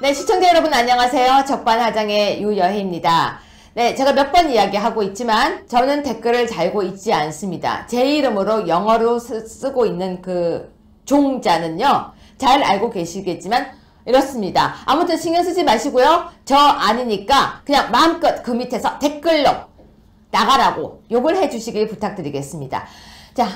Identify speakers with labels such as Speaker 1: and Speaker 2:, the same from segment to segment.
Speaker 1: 네, 시청자 여러분 안녕하세요. 적반하장의 유여희입니다. 네, 제가 몇 번 이야기하고 있지만 저는 댓글을 달고 있지 않습니다. 제 이름으로 영어로 쓰고 있는 그 종자는요, 잘 알고 계시겠지만 이렇습니다. 아무튼 신경 쓰지 마시고요. 저 아니니까 그냥 마음껏 그 밑에서 댓글로 나가라고 욕을 해주시길 부탁드리겠습니다. 자,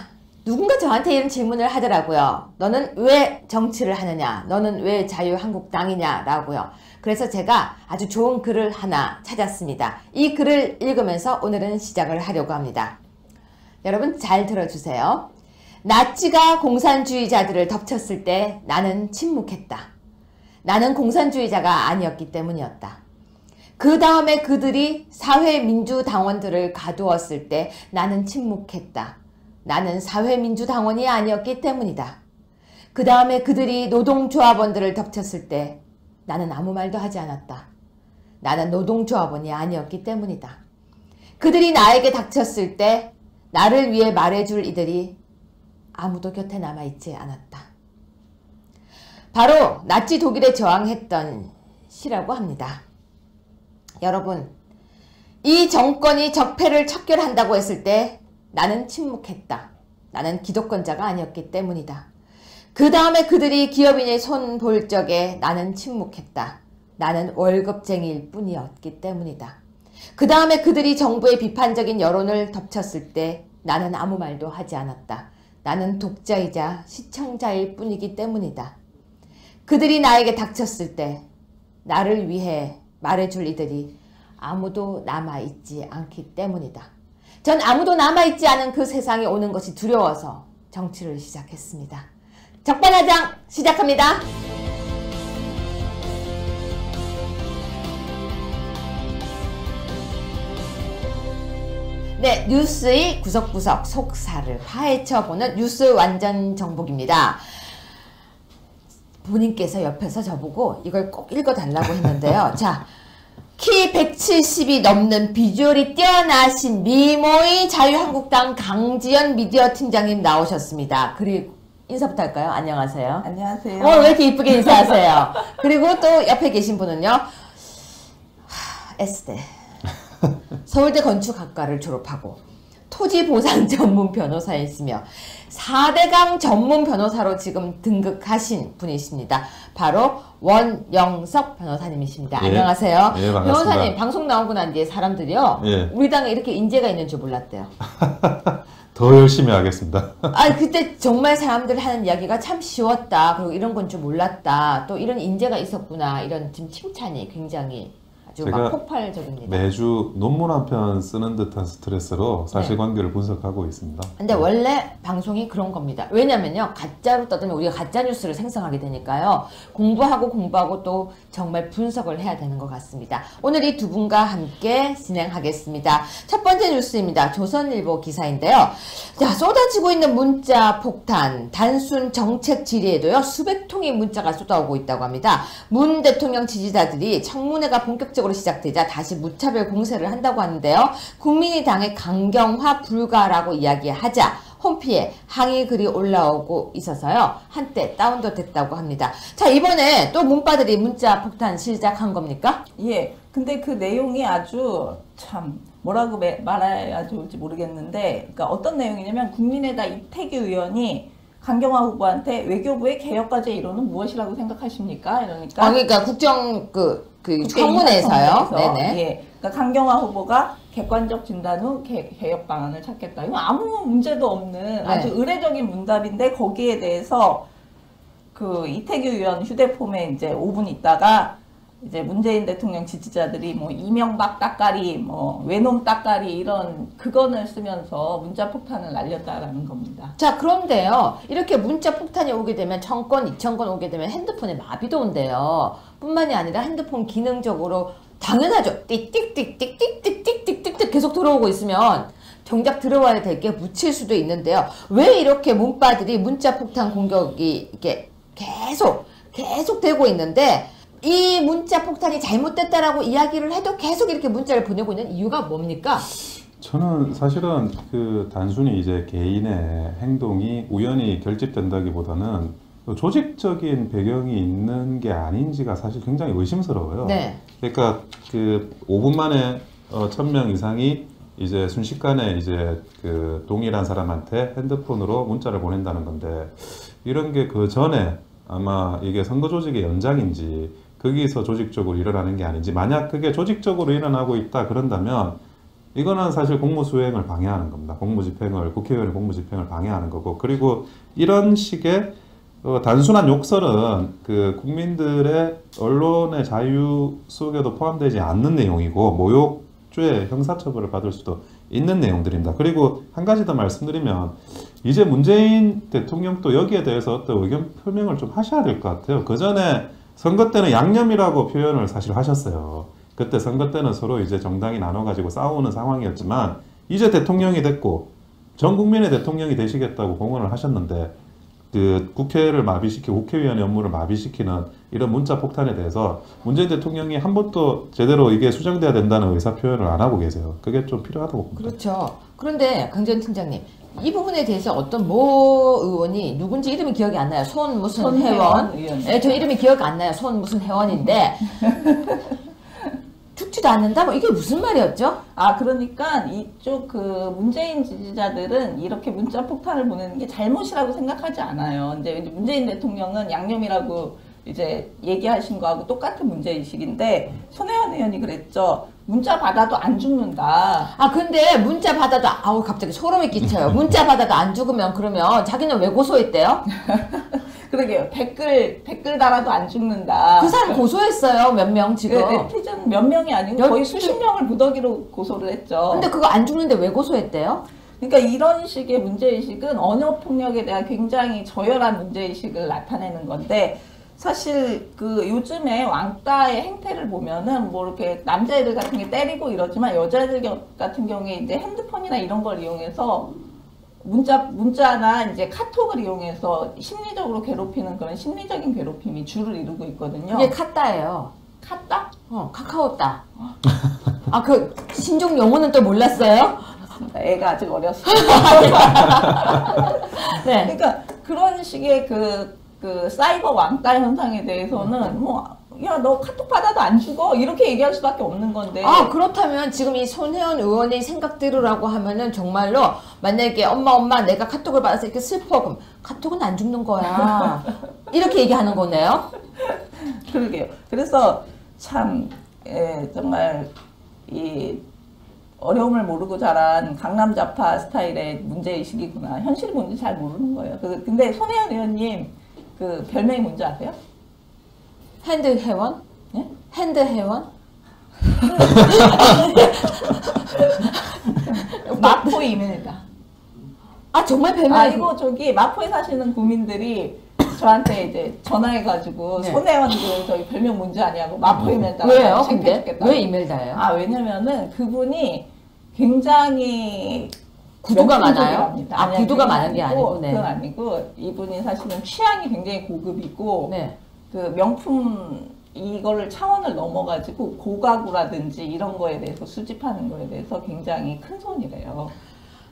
Speaker 1: 누군가 저한테 이런 질문을 하더라고요. 너는 왜 정치를 하느냐? 너는 왜 자유한국당이냐? 라고요. 그래서 제가 아주 좋은 글을 하나 찾았습니다. 이 글을 읽으면서 오늘은 시작을 하려고 합니다. 여러분 잘 들어주세요. 나치가 공산주의자들을 덮쳤을 때 나는 침묵했다. 나는 공산주의자가 아니었기 때문이었다. 그 다음에 그들이 사회민주당원들을 가두었을 때 나는 침묵했다. 나는 사회민주당원이 아니었기 때문이다. 그 다음에 그들이 노동조합원들을 덮쳤을 때 나는 아무 말도 하지 않았다. 나는 노동조합원이 아니었기 때문이다. 그들이 나에게 닥쳤을 때 나를 위해 말해줄 이들이 아무도 곁에 남아있지 않았다. 바로 나치 독일에 저항했던 시라고 합니다. 여러분, 이 정권이 적폐를 척결한다고 했을 때 나는 침묵했다. 나는 기득권자가 아니었기 때문이다. 그 다음에 그들이 기업인의 손 볼 적에 나는 침묵했다. 나는 월급쟁이일 뿐이었기 때문이다. 그 다음에 그들이 정부의 비판적인 여론을 덮쳤을 때 나는 아무 말도 하지 않았다. 나는 독자이자 시청자일 뿐이기 때문이다. 그들이 나에게 닥쳤을 때 나를 위해 말해줄 이들이 아무도 남아있지 않기 때문이다. 전 아무도 남아있지 않은 그 세상에 오는 것이 두려워서 정치를 시작했습니다. 적반하장 시작합니다. 네, 뉴스의 구석구석 속사를 파헤쳐보는 뉴스 완전 정복입니다. 본인께서 옆에서 저보고 이걸 꼭 읽어달라고 했는데요. 자, 키 170이 넘는 비주얼이 뛰어나신 미모의 자유한국당 강지연 미디어 팀장님 나오셨습니다. 그리고 인사부터 할까요? 안녕하세요.
Speaker 2: 안녕하세요.
Speaker 1: 왜 이렇게 이쁘게 인사하세요? 그리고 또 옆에 계신 분은요. S대 서울대 건축학과를 졸업하고 토지보상 전문 변호사였으며 4대강 전문 변호사로 지금 등극하신 분이십니다. 바로 원영석 변호사님이십니다.
Speaker 3: 예.
Speaker 1: 안녕하세요.
Speaker 3: 예, 반갑습니다.
Speaker 1: 변호사님, 방송 나오고 난 뒤에 사람들이요.
Speaker 3: 예.
Speaker 1: 우리 당에 이렇게 인재가 있는 줄 몰랐대요.
Speaker 3: 더 열심히 하겠습니다.
Speaker 1: 그때 정말 사람들 하는 이야기가 참 쉬웠다. 그리고 이런 건 줄 몰랐다. 또 이런 인재가 있었구나. 이런 지금 칭찬이 굉장히 아주 막 폭발적입니다.
Speaker 3: 매주 논문 한 편 쓰는 듯한 스트레스로 사실관계를 분석하고 있습니다.
Speaker 1: 근데 원래 방송이 그런 겁니다. 왜냐면요, 가짜로 떠들면 우리가 가짜 뉴스를 생성하게 되니까요. 공부하고 또 정말 분석을 해야 되는 것 같습니다. 오늘 이 두 분과 함께 진행하겠습니다. 첫 번째 뉴스입니다. 조선일보 기사인데요. 자, 쏟아지고 있는 문자 폭탄, 단순 정책 질의에도요, 수백 통의 문자가 쏟아오고 있다고 합니다. 문 대통령 지지자들이 청문회가 본격적으로 시작되자 다시 무차별 공세를 한다고 하는데요. 국민의당의 강경화 불가라고 이야기하자 홈피에 항의 글이 올라오고 있어서요. 한때 다운도 됐다고 합니다. 자, 이번에 또 문바들이 문자 폭탄 시작한 겁니까?
Speaker 2: 예. 근데 그 내용이 아주 참 뭐라고 말해야 좋을지 모르겠는데, 그러니까 어떤 내용이냐면 국민의당 이태규 의원이 강경화 후보한테 외교부의 개혁과제 이론은 무엇이라고 생각하십니까? 이러니까
Speaker 1: 그러니까 국정 청문회에서요. 네네.
Speaker 2: 예. 그러니까 강경화 후보가 객관적 진단 후 개혁 방안을 찾겠다. 이거 아무 문제도 없는 아주 의례적인 문답인데, 거기에 대해서 그 이태규 의원 휴대폰에 이제 5분 있다가 이제 문재인 대통령 지지자들이 뭐 이명박 따까리, 뭐 외놈 따까리 이런 그건을 쓰면서 문자 폭탄을 날렸다라는 겁니다.
Speaker 1: 자, 그런데요, 이렇게 문자 폭탄이 오게 되면 1000건, 2000건 오게 되면 핸드폰에 마비도 온대요. 뿐만이 아니라 핸드폰 기능적으로 당연하죠. 띡띡띡띡띡띡띡띡띡 계속 들어오고 있으면 정작 들어와야 될 게 묻힐 수도 있는데요. 왜 이렇게 문바들이 문자 폭탄 공격이 이렇게 계속 되고 있는데, 이 문자 폭탄이 잘못됐다라고 이야기를 해도 계속 이렇게 문자를 보내고 있는 이유가 뭡니까?
Speaker 3: 저는 사실은 그 단순히 이제 개인의 행동이 우연히 결집된다기보다는 조직적인 배경이 있는 게 아닌지가 사실 굉장히 의심스러워요.
Speaker 1: 네.
Speaker 3: 그러니까 그 5분 만에 1000명 이상이 이제 순식간에 이제 그 동일한 사람한테 핸드폰으로 문자를 보낸다는 건데, 이런 게 그 전에 아마 이게 선거 조직의 연장인지 거기서 조직적으로 일어나는 게 아닌지, 만약 그게 조직적으로 일어나고 있다 그런다면 이거는 사실 공무수행을 방해하는 겁니다. 공무집행을, 국회의원의 공무집행을 방해하는 거고, 그리고 이런 식의 단순한 욕설은 그 국민들의 언론의 자유 속에도 포함되지 않는 내용이고, 모욕죄 형사처벌을 받을 수도 있는 내용들입니다. 그리고 한 가지 더 말씀드리면, 이제 문재인 대통령도 여기에 대해서 어떤 의견 표명을 좀 하셔야 될 것 같아요. 그 전에 선거 때는 양념이라고 표현을 사실 하셨어요. 그때 선거 때는 서로 이제 정당이 나눠가지고 싸우는 상황이었지만, 이제 대통령이 됐고 전 국민의 대통령이 되시겠다고 공언을 하셨는데, 그 국회를 마비시키고 국회의원의 업무를 마비시키는 이런 문자 폭탄에 대해서 문재인 대통령이 한 번도 제대로 이게 수정돼야 된다는 의사 표현을 안 하고 계세요. 그게 좀 필요하다고 봅니다.
Speaker 1: 그렇죠. 그런데 강전 팀장님, 이 부분에 대해서 어떤 모 의원이 누군지 이름이 기억이 안 나요. 손 무슨
Speaker 2: 손혜원
Speaker 1: 회원.
Speaker 2: 의원.
Speaker 1: 네, 저 이름이 기억 안 나요. 손 무슨 회원인데 죽지도 않는다? 뭐 이게 무슨 말이었죠?
Speaker 2: 아, 그러니까 이쪽 그 문재인 지지자들은 이렇게 문자 폭탄을 보내는 게 잘못이라고 생각하지 않아요. 이제 문재인 대통령은 양념이라고 이제 얘기하신 거하고 똑같은 문제의식인데, 손혜원 의원이 그랬죠. 문자 받아도 안 죽는다.
Speaker 1: 아 근데 문자 받아도 아우 갑자기 소름이 끼쳐요. 문자 받아도 안 죽으면 그러면 자기는 왜 고소했대요?
Speaker 2: 그러게요. 댓글 달아도 안 죽는다.
Speaker 1: 그 사람 고소했어요. 몇 명 지금.
Speaker 2: 네, 네티즌 몇 명이 아니고 거의 수십 명을 무더기로 고소를 했죠.
Speaker 1: 근데 그거 안 죽는데 왜 고소했대요?
Speaker 2: 그러니까 이런 식의 문제의식은 언어 폭력에 대한 굉장히 저열한 문제의식을 나타내는 건데, 사실 그 요즘에 왕따의 행태를 보면은 뭐 이렇게 남자애들 같은 게 때리고 이러지만, 여자애들 같은 경우에 이제 핸드폰이나 이런 걸 이용해서 문자나 이제 카톡을 이용해서 심리적으로 괴롭히는 그런 심리적인 괴롭힘이 주를 이루고 있거든요.
Speaker 1: 이게 카따예요.
Speaker 2: 카따?
Speaker 1: 카카오따. 아 그 신종 용어는 또 몰랐어요?
Speaker 2: 애가 아직 어렸어요.
Speaker 1: 네.
Speaker 2: 그러니까 그런 식의 그 사이버 왕따 현상에 대해서는 야, 너 카톡 받아도 안 죽어? 이렇게 얘기할 수밖에 없는 건데.
Speaker 1: 아 그렇다면 지금 이 손혜원 의원의 생각대로라고 하면은 정말로 만약에 엄마 내가 카톡을 받아서 이렇게 슬퍼, 그럼 카톡은 안 죽는 거야 이렇게 얘기하는 거네요.
Speaker 2: 그러게요. 그래서 참 정말 이 어려움을 모르고 자란 강남 좌파 스타일의 문제의식이구나. 현실이 뭔지 잘 모르는 거예요. 근데 손혜원 의원님 그 별명이 뭔지 아세요?
Speaker 1: 핸드 회원?
Speaker 2: 예?
Speaker 1: 핸드 회원?
Speaker 2: 마포 이민이다.
Speaker 1: 아 정말 별명이
Speaker 2: 아이고, 저기 마포에 사시는 구민들이 저한테 이제 전화해가지고
Speaker 1: 네.
Speaker 2: 손혜원 그 저기 별명 뭔지 아냐고, 마포 이민이다.
Speaker 1: 왜요? 근데 왜 이멜다예요?
Speaker 2: 아, 왜냐면은 그분이 굉장히
Speaker 1: 구두가
Speaker 2: 명품적이랍니다.
Speaker 1: 많아요? 아,
Speaker 2: 아니요,
Speaker 1: 구두가
Speaker 2: 그건
Speaker 1: 많은 게 아니고, 네.
Speaker 2: 그건 아니고, 이분이 사실은 취향이 굉장히 고급이고,
Speaker 1: 네.
Speaker 2: 그 명품 이거를 차원을 넘어가지고 고가구라든지 이런 거에 대해서 수집하는 거에 대해서 굉장히 큰 손이래요.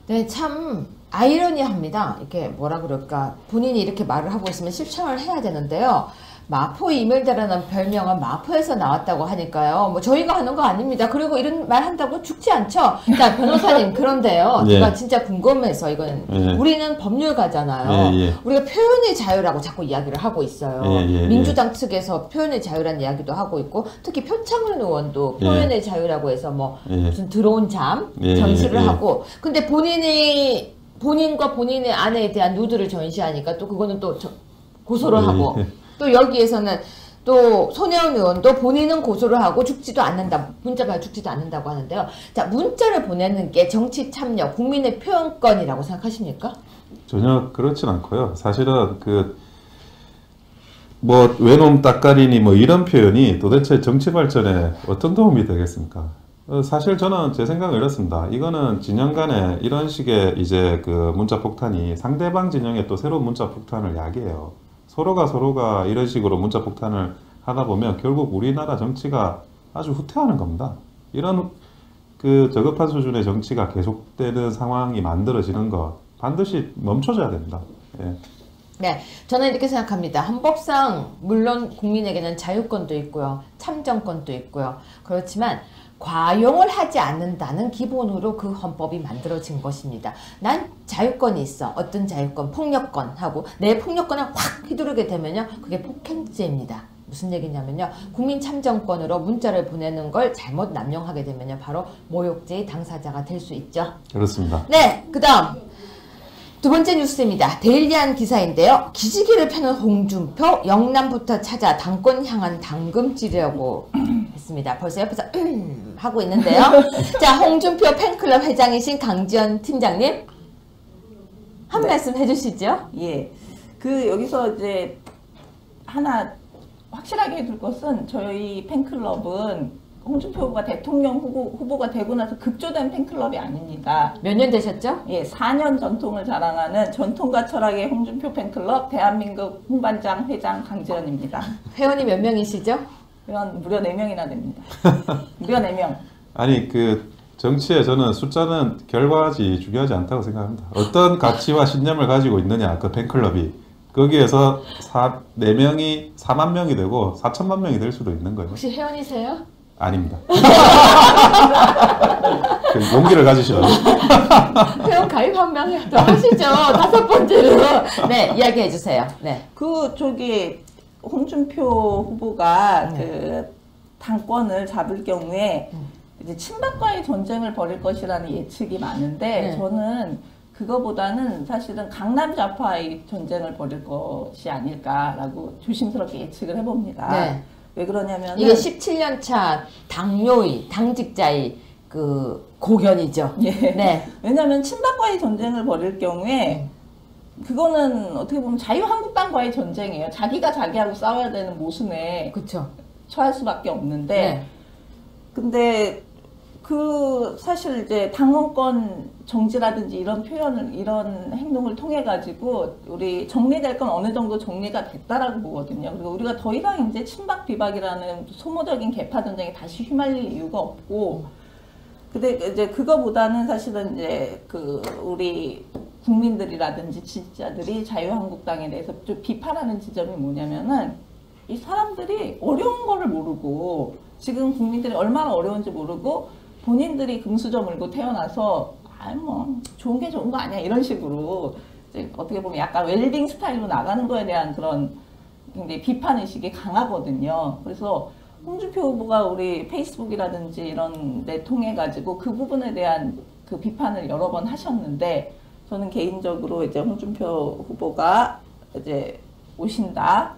Speaker 1: 네, 참 아이러니합니다. 이렇게 뭐라 그럴까, 본인이 이렇게 말을 하고 있으면 실천을 해야 되는데요. 마포 이멜다라는 별명은 마포에서 나왔다고 하니까요. 뭐 저희가 하는 거 아닙니다. 그리고 이런 말 한다고 죽지 않죠. 자, 변호사님, 그런데요.
Speaker 3: 예.
Speaker 1: 제가 진짜 궁금해서 이거는
Speaker 3: 예.
Speaker 1: 우리는 법률가잖아요.
Speaker 3: 예.
Speaker 1: 우리가 표현의 자유라고 자꾸 이야기를 하고 있어요.
Speaker 3: 예.
Speaker 1: 민주당 측에서 표현의 자유라는 이야기도 하고 있고, 특히 표창원 의원도
Speaker 3: 예.
Speaker 1: 표현의 자유라고 해서 뭐
Speaker 3: 예.
Speaker 1: 무슨 들어온 잠
Speaker 3: 예.
Speaker 1: 전시를
Speaker 3: 예.
Speaker 1: 하고, 근데 본인과 본인의 아내에 대한 누드를 전시하니까 또 그거는 또 고소를
Speaker 3: 예.
Speaker 1: 하고, 또 여기에서는 또 손혜원 의원도 본인은 고소를 하고 죽지도 않는다, 문자 받아 죽지도 않는다고 하는데요. 자, 문자를 보내는 게 정치 참여, 국민의 표현권이라고 생각하십니까?
Speaker 3: 전혀 그렇진 않고요. 사실은 뭐 외놈 따까리니 뭐 이런 표현이 도대체 정치 발전에 어떤 도움이 되겠습니까? 사실 저는 제 생각은 이렇습니다. 이거는 진영 간에 이런 식의 이제 그 문자 폭탄이 상대방 진영에 또 새로운 문자 폭탄을 야기해요. 서로가 이런 식으로 문자 폭탄을 하다 보면 결국 우리나라 정치가 아주 후퇴하는 겁니다. 이런 그 저급한 수준의 정치가 계속되는 상황이 만들어지는 것 반드시 멈춰져야 됩니다. 예.
Speaker 1: 네, 저는 이렇게 생각합니다. 헌법상 물론 국민에게는 자유권도 있고요. 참정권도 있고요. 그렇지만 과용을 하지 않는다는 기본으로 그 헌법이 만들어진 것입니다. 난 자유권이 있어. 어떤 자유권? 폭력권하고 내 폭력권을 확 휘두르게 되면요. 그게 폭행죄입니다. 무슨 얘기냐면요. 국민 참정권으로 문자를 보내는 걸 잘못 남용하게 되면요. 바로 모욕죄의 당사자가 될 수 있죠.
Speaker 3: 그렇습니다.
Speaker 1: 네, 그 다음 두 번째 뉴스입니다. 데일리한 기사인데요. 기지개를 펴는 홍준표, 영남부터 찾아 당권 향한 당금질이라고 했습니다. 벌써 옆에서 하고 있는데요. 자, 홍준표 팬클럽 회장이신 강지연 팀장님 한
Speaker 2: 네.
Speaker 1: 말씀 해주시죠.
Speaker 2: 예. 여기서 이제 하나 확실하게 해둘 것은 저희 팬클럽은 홍준표 후보가 대통령 후보가 되고 나서 급조된 팬클럽이 아닙니다.
Speaker 1: 몇 년 되셨죠?
Speaker 2: 예, 4년 전통을 자랑하는 전통과 철학의 홍준표 팬클럽 대한민국 홍반장 회장 강지연입니다.
Speaker 1: 회원이 몇 명이시죠?
Speaker 2: 회원 무려 4명이나 됩니다. 무려 4명.
Speaker 3: 아니 그 정치에 저는 숫자는 결과지 중요하지 않다고 생각합니다. 어떤 가치와 신념을 가지고 있느냐 그 팬클럽이 거기에서 4명이 4만 명이 되고 4천만 명이 될 수도 있는 거예요.
Speaker 1: 혹시 회원이세요?
Speaker 3: 아닙니다. 그 용기를 가지시라고.
Speaker 1: 회원 가입 한 명 더 하시죠. 5번째로. 네, 이야기해 주세요. 네.
Speaker 2: 홍준표 후보가
Speaker 1: 네.
Speaker 2: 그 당권을 잡을 경우에 이제 친박과의 전쟁을 벌일 것이라는 예측이 많은데
Speaker 1: 네.
Speaker 2: 저는 그거보다는 사실은 강남 좌파의 전쟁을 벌일 것이 아닐까라고 조심스럽게 예측을 해봅니다.
Speaker 1: 네.
Speaker 2: 왜 그러냐면
Speaker 1: 이게 17년 차 당뇨의 당직자의 그 고견이죠.
Speaker 2: 예.
Speaker 1: 네.
Speaker 2: 왜냐하면 친박과의 전쟁을 벌일 경우에 그거는 어떻게 보면 자유한국당과의 전쟁이에요. 자기가 자기하고 싸워야 되는 모순에
Speaker 1: 그렇죠.
Speaker 2: 처할 수밖에 없는데
Speaker 1: 네.
Speaker 2: 근데 사실 이제 당원권 정지라든지 이런 행동을 통해 가지고 우리 정리될 건 어느 정도 정리가 됐다라고 보거든요. 그리고 우리가 더 이상 이제 친박 비박이라는 소모적인 계파 전쟁에 다시 휘말릴 이유가 없고, 근데 이제 그거보다는 사실은 이제 우리 국민들이라든지 지지자들이 자유한국당에 대해서 좀 비판하는 지점이 뭐냐면은 이 사람들이 어려운 거를 모르고 지금 국민들이 얼마나 어려운지 모르고 본인들이 금수저 물고 태어나서 뭐 좋은 게 좋은 거 아니야 이런 식으로 이제 어떻게 보면 약간 웰빙 스타일로 나가는 거에 대한 그런 굉장히 비판 의식이 강하거든요. 그래서 홍준표 후보가 우리 페이스북이라든지 이런 데 통해 가지고 그 부분에 대한 그 비판을 여러 번 하셨는데 저는 개인적으로 이제 홍준표 후보가 이제 오신다.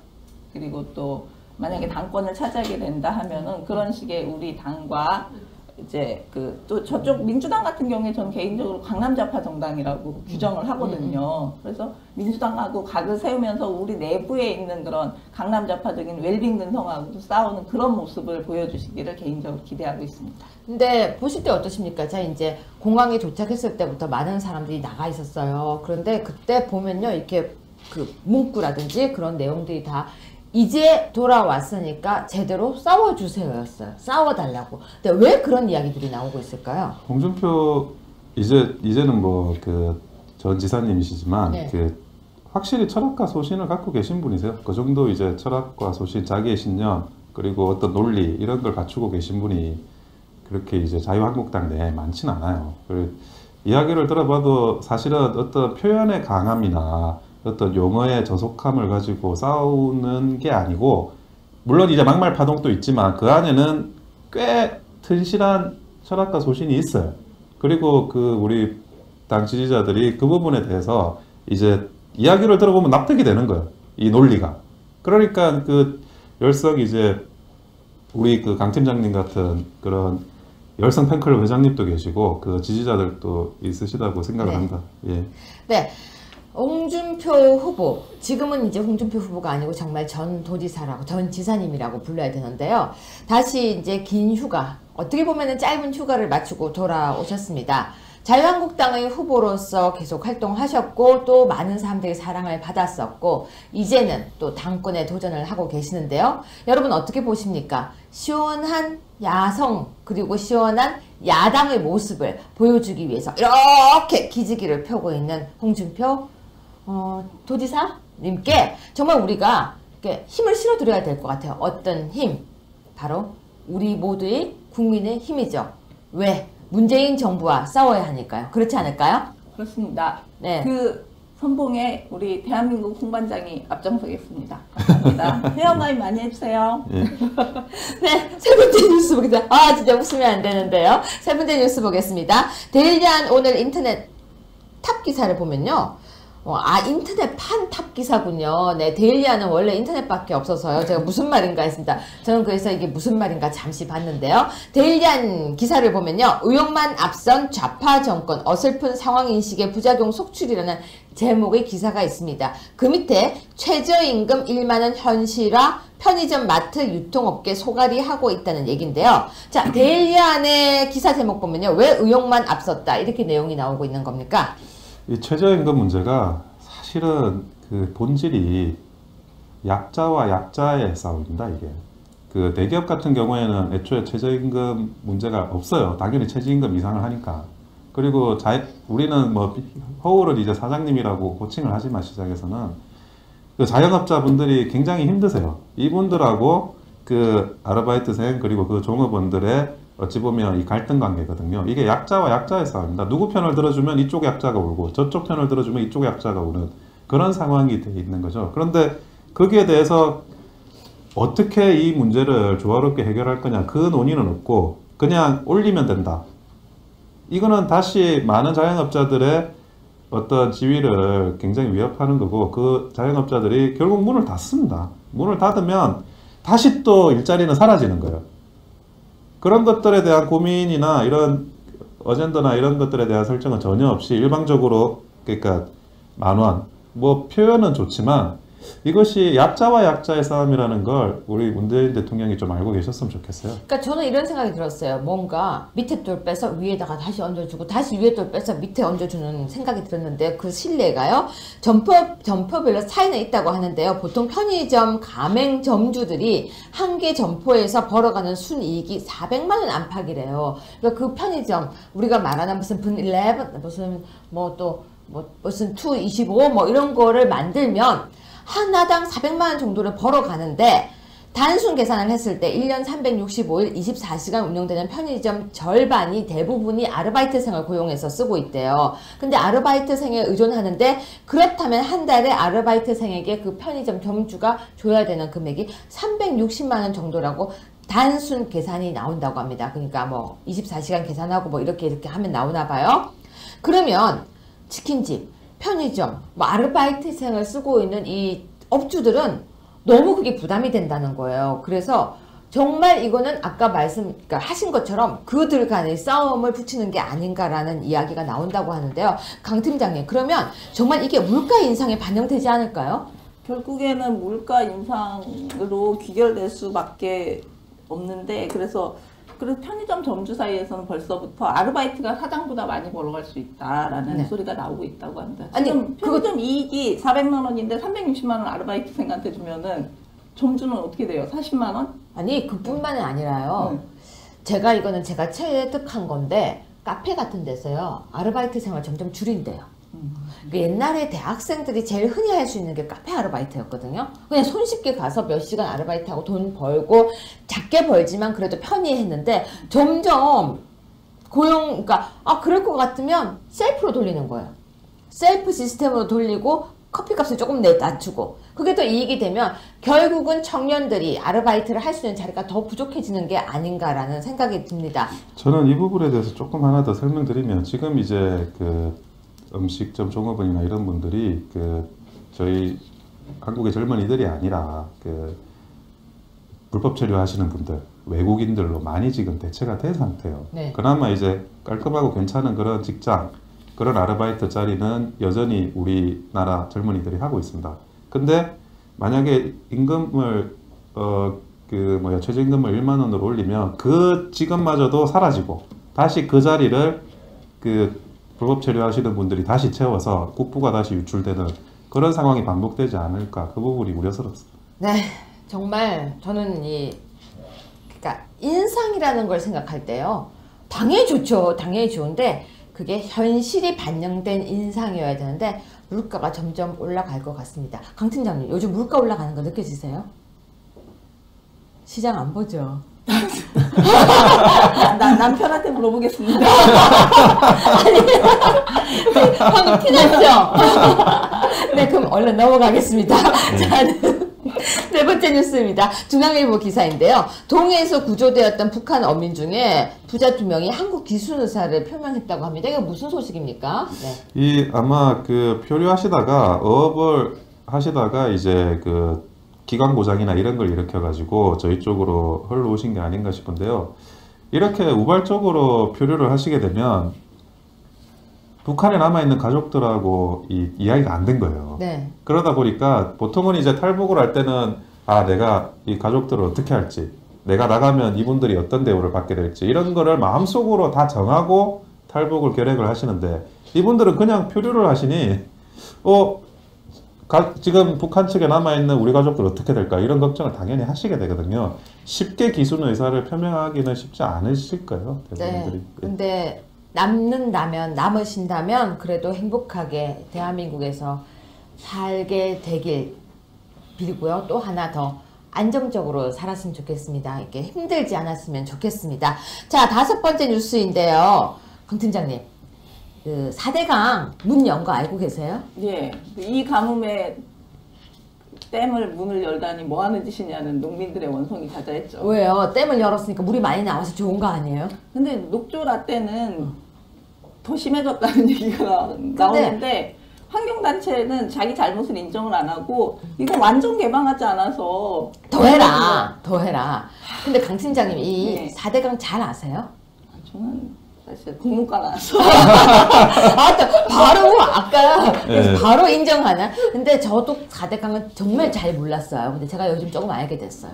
Speaker 2: 그리고 또 만약에 당권을 차지하게 된다 하면은 그런 식의 우리 당과 이제 또 저쪽 민주당 같은 경우에 전 개인적으로 강남좌파 정당이라고 규정을 하거든요. 그래서 민주당하고 각을 세우면서 우리 내부에 있는 그런 강남좌파적인 웰빙 근성하고도 싸우는 그런 모습을 보여주시기를 개인적으로 기대하고 있습니다.
Speaker 1: 근데 보실 때 어떠십니까? 자, 이제 공항에 도착했을 때부터 많은 사람들이 나가 있었어요. 그런데 그때 보면요, 이렇게 그 문구라든지 그런 내용들이 다 이제 돌아왔으니까 제대로 싸워주세요였어요. 싸워달라고. 근데 왜 그런 이야기들이 나오고 있을까요?
Speaker 3: 홍준표 이제는 뭐 그 전 지사님이시지만
Speaker 1: 네.
Speaker 3: 그 확실히 철학과 소신을 갖고 계신 분이세요. 그 정도 이제 철학과 소신, 자기의 신념 그리고 어떤 논리 이런 걸 갖추고 계신 분이 그렇게 이제 자유한국당 내에 많진 않아요. 이야기를 들어봐도 사실은 어떤 표현의 강함이나 어떤 용어의 저속함을 가지고 싸우는 게 아니고, 물론 이제 막말 파동도 있지만 그 안에는 꽤 튼실한 철학과 소신이 있어요. 그리고 우리 당 지지자들이 그 부분에 대해서 이제 이야기를 들어보면 납득이 되는 거예요. 이 논리가. 그러니까 열성 이제 우리 강 팀장님 같은 그런 열성 팬클럽 회장님도 계시고 그 지지자들도 있으시다고 생각을
Speaker 1: 네.
Speaker 3: 합니다. 예.
Speaker 1: 네. 홍준표 후보, 지금은 이제 홍준표 후보가 아니고 정말 전 도지사라고, 전 지사님이라고 불러야 되는데요. 다시 이제 긴 휴가, 어떻게 보면은 짧은 휴가를 마치고 돌아오셨습니다. 자유한국당의 후보로서 계속 활동하셨고 또 많은 사람들의 사랑을 받았었고 이제는 또 당권에 도전을 하고 계시는데요. 여러분 어떻게 보십니까? 시원한 야성 그리고 시원한 야당의 모습을 보여주기 위해서 이렇게 기지개를 펴고 있는 홍준표 도지사? 님께 정말 우리가 이렇게 힘을 실어드려야 될 것 같아요. 어떤 힘? 바로 우리 모두의 국민의 힘이죠. 왜? 문재인 정부와 싸워야 하니까요. 그렇지 않을까요?
Speaker 2: 그렇습니다.
Speaker 1: 네.
Speaker 2: 그 선봉에 우리 대한민국 홍반장이 앞장서겠습니다. 감사합니다. 회원가입 많이 해주세요.
Speaker 3: 예.
Speaker 1: 네, 세 번째 뉴스 보겠습니다. 아, 진짜 웃으면 안 되는데요. 세 번째 뉴스 보겠습니다. 데일리안 오늘 인터넷 탑 기사를 보면요. 인터넷판 탑 기사군요. 네, 데일리안은 원래 인터넷밖에 없어서요. 제가 무슨 말인가 했습니다. 저는 그래서 이게 무슨 말인가 잠시 봤는데요. 데일리안 기사를 보면요. 의혹만 앞선 좌파 정권 어설픈 상황인식의 부작용 속출이라는 제목의 기사가 있습니다. 그 밑에 최저임금 1만원 현실화 편의점 마트 유통업계 소갈이 하고 있다는 얘기인데요. 자, 데일리안의 기사 제목 보면요. 왜 의혹만 앞섰다 이렇게 내용이 나오고 있는 겁니까?
Speaker 3: 이 최저임금 문제가 사실은 그 본질이 약자와 약자의 싸움입니다. 이게 그 대기업 같은 경우에는 애초에 최저임금 문제가 없어요. 당연히 최저임금 이상을 하니까. 그리고 우리는 뭐 허울을 이제 사장님이라고 호칭을 하지만 시장에서는 그 자영업자분들이 굉장히 힘드세요. 이분들하고 그 아르바이트생 그리고 그 종업원들의 어찌 보면 이 갈등 관계거든요. 이게 약자와 약자의 싸움입니다. 누구 편을 들어주면 이쪽 약자가 울고 저쪽 편을 들어주면 이쪽 약자가 우는 그런 상황이 돼 있는 거죠. 그런데 거기에 대해서 어떻게 이 문제를 조화롭게 해결할 거냐 그 논의는 없고 그냥 올리면 된다. 이거는 다시 많은 자영업자들의 어떤 지위를 굉장히 위협하는 거고 그 자영업자들이 결국 문을 닫습니다. 문을 닫으면 다시 또 일자리는 사라지는 거예요. 그런 것들에 대한 고민이나 이런 어젠더나 이런 것들에 대한 설정은 전혀 없이 일방적으로 그러니까 만원 뭐 표현은 좋지만 이것이 약자와 약자의 싸움이라는 걸 우리 문재인 대통령이 좀 알고 계셨으면 좋겠어요.
Speaker 1: 그러니까 저는 이런 생각이 들었어요. 뭔가 밑에 돌 빼서 위에다가 다시 얹어주고 다시 위에 돌 빼서 밑에 얹어주는 생각이 들었는데 그 신뢰가요. 점포별로 차이는 있다고 하는데요. 보통 편의점 가맹점주들이 한 개 점포에서 벌어가는 순이익이 400만 원 안팎이래요. 그러니까 그 편의점 우리가 말하는 무슨 분11 무슨 무슨 225 뭐 이런 거를 만들면 하나당 400만 원 정도를 벌어가는데 단순 계산을 했을 때 1년 365일 24시간 운영되는 편의점 절반이 대부분이 아르바이트생을 고용해서 쓰고 있대요. 근데 아르바이트생에 의존하는데 그렇다면 한 달에 아르바이트생에게 그 편의점 점주가 줘야 되는 금액이 360만 원 정도라고 단순 계산이 나온다고 합니다. 그러니까 뭐 24시간 계산하고 뭐 이렇게 하면 나오나 봐요. 그러면 치킨집, 편의점, 뭐 아르바이트생을 쓰고 있는 이 업주들은 너무 그게 부담이 된다는 거예요. 그래서 정말 이거는 아까 그러니까 하신 것처럼 그들 간의 싸움을 붙이는 게 아닌가라는 이야기가 나온다고 하는데요. 강 팀장님, 그러면 정말 이게 물가 인상에 반영되지 않을까요?
Speaker 2: 결국에는 물가 인상으로 귀결될 수밖에 없는데 그래서 편의점 점주 사이에서는 벌써부터 아르바이트가 사장보다 많이 벌어갈 수 있다라는
Speaker 1: 네.
Speaker 2: 소리가 나오고 있다고 합니다.
Speaker 1: 아니,
Speaker 2: 지금 편의점 이익이 400만 원인데 360만 원 아르바이트생한테 주면은 점주는 어떻게 돼요? 40만 원?
Speaker 1: 아니, 그뿐만이 아니라요. 이거는 제가 체득한 건데 카페 같은 데서요. 아르바이트생을 점점 줄인대요. 그 옛날에 대학생들이 제일 흔히 할 수 있는 게 카페 아르바이트였거든요. 그냥 손쉽게 가서 몇 시간 아르바이트하고 돈 벌고 작게 벌지만 그래도 편히 했는데 점점 그러니까 그럴 것 같으면 셀프로 돌리는 거예요. 셀프 시스템으로 돌리고 커피값을 조금 낮추고 그게 더 이익이 되면 결국은 청년들이 아르바이트를 할 수 있는 자리가 더 부족해지는 게 아닌가라는 생각이 듭니다.
Speaker 3: 저는 이 부분에 대해서 조금 하나 더 설명드리면 지금 이제 그 음식점 종업원이나 이런 분들이 저희 한국의 젊은이들이 아니라 불법 체류하시는 분들 외국인들로 많이 지금 대체가 된 상태예요.
Speaker 1: 네.
Speaker 3: 그나마 이제 깔끔하고 괜찮은 그런 직장 그런 아르바이트 자리는 여전히 우리나라 젊은이들이 하고 있습니다. 근데 만약에 임금을 최저임금을 1만 원으로 올리면 그 직업마저도 사라지고 다시 그 자리를 불법 체류하시는 분들이 다시 채워서 국부가 다시 유출되는 그런 상황이 반복되지 않을까 그 부분이 우려스럽습니다.
Speaker 1: 네, 정말 저는 그러니까 인상이라는 걸 생각할 때요. 당연히 좋죠. 당연히 좋은데 그게 현실이 반영된 인상이어야 되는데 물가가 점점 올라갈 것 같습니다. 강 팀장님, 요즘 물가 올라가는 거 느껴지세요? 시장 안 보죠?
Speaker 2: 남편한테 물어보겠습니다.
Speaker 1: 방금 티났죠? 네, 그럼 얼른 넘어가겠습니다. 자, 네 번째 뉴스입니다. 중앙일보 기사인데요. 동해에서 구조되었던 북한 어민 중에 부자 2명이 한국 기순 의사를 표명했다고 합니다. 이게 무슨 소식입니까? 네.
Speaker 3: 이 아마 그 표류하시다가 어업을 하시다가 이제 그 기관 고장이나 이런 걸 일으켜가지고 저희 쪽으로 흘러오신 게 아닌가 싶은데요. 이렇게 우발적으로 표류를 하시게 되면 북한에 남아있는 가족들하고 이야기가 안 된 거예요.
Speaker 1: 네.
Speaker 3: 그러다 보니까 보통은 이제 탈북을 할 때는 내가 이 가족들을 어떻게 할지, 내가 나가면 이분들이 어떤 대우를 받게 될지 이런 거를 마음속으로 다 정하고 탈북을 계획을 하시는데 이분들은 그냥 표류를 하시니 지금 북한 측에 남아있는 우리 가족들 어떻게 될까 이런 걱정을 당연히 하시게 되거든요. 쉽게 기순 의사를 표명하기는 쉽지 않으실 거예요. 대부분들이.
Speaker 1: 네. 근데 남으신다면 그래도 행복하게 대한민국에서 살게 되길 빌고요. 또 하나 더 안정적으로 살았으면 좋겠습니다. 이렇게 힘들지 않았으면 좋겠습니다. 자, 5번째 뉴스인데요. 강 팀장님, 그 4대강 문 연 거 알고 계세요?
Speaker 2: 예, 이 가뭄에 댐을 문을 열다니 뭐 하는 짓이냐는 농민들의 원성이 자자했죠.
Speaker 1: 왜요? 댐을 열었으니까 물이 많이 나와서 좋은 거 아니에요?
Speaker 2: 근데 녹조라 때는 더 심해졌다는 얘기가 나오는데 환경단체는 자기 잘못을 인정을 안 하고 이거 완전 개방하지 않아서
Speaker 1: 더 해라. 근데 강 팀장님 이
Speaker 2: 네.
Speaker 1: 4대강 잘 아세요?
Speaker 2: 저는 사실 국문과 나와서
Speaker 1: 바로 아까 그래서
Speaker 3: 네.
Speaker 1: 바로 인정하나? 근데 저도 4대강은 정말 잘 몰랐어요. 근데 제가 요즘 조금 알게 됐어요.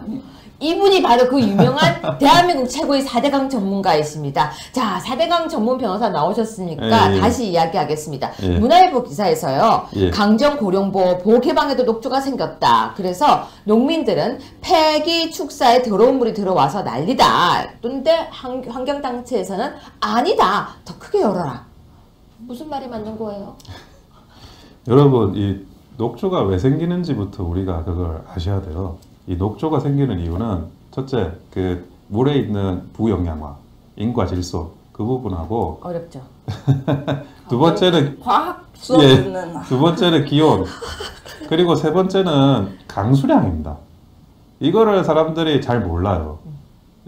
Speaker 1: 이분이 바로 그 유명한 대한민국 최고의 4대강 전문가이십니다. 자, 4대강 전문 변호사 나오셨으니까
Speaker 3: 예.
Speaker 1: 다시 이야기하겠습니다.
Speaker 3: 예.
Speaker 1: 문화일보 기사에서요.
Speaker 3: 예.
Speaker 1: 강정 고령보 보개방에도 녹조가 생겼다. 그래서 농민들은 폐기 축사에 더러운 물이 들어와서 난리다. 근데 환경단체에서는 아니다. 더 크게 열어라. 무슨 말이 맞는 거예요?
Speaker 3: 여러분, 이 녹조가 왜 생기는지부터 우리가 그걸 아셔야 돼요. 이 녹조가 생기는 이유는 첫째, 그 물에 있는 부영양화, 인과 질소 그 부분하고
Speaker 1: 어렵죠.
Speaker 3: 두 번째는
Speaker 2: 과학 수업
Speaker 3: 예,
Speaker 2: 듣는
Speaker 3: 두 번째는 기온, 그리고 세 번째는 강수량입니다. 이거를 사람들이 잘 몰라요.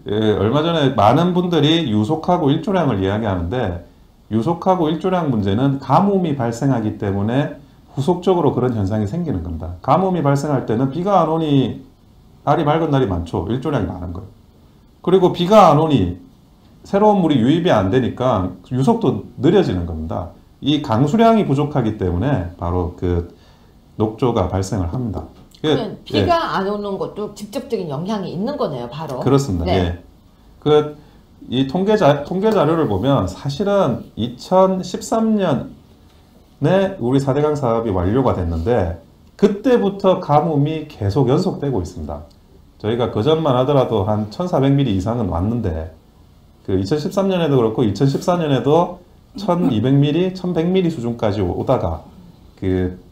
Speaker 3: 예, 얼마 전에 많은 분들이 유속하고 일조량을 이야기하는데 유속하고 일조량 문제는 가뭄이 발생하기 때문에 후속적으로 그런 현상이 생기는 겁니다. 가뭄이 발생할 때는 비가 안 오니 날이 맑은 날이 많죠. 일조량이 많은 거예요. 그리고 비가 안 오니 새로운 물이 유입이 안 되니까 유속도 느려지는 겁니다. 이 강수량이 부족하기 때문에 바로 그 녹조가 발생을 합니다.
Speaker 1: 그러면
Speaker 3: 예,
Speaker 1: 비가 안 오는 것도 직접적인 영향이 있는 거네요, 바로.
Speaker 3: 그렇습니다.
Speaker 1: 네.
Speaker 3: 예. 이 통계 자료를 보면 사실은 2013년에 우리 4대강 사업이 완료가 됐는데 그때부터 가뭄이 계속 연속되고 있습니다. 저희가 그전만 하더라도 한 1400mm 이상은 왔는데 그 2013년에도 그렇고 2014년에도 1200mm, 1100mm 수준까지 오다가 그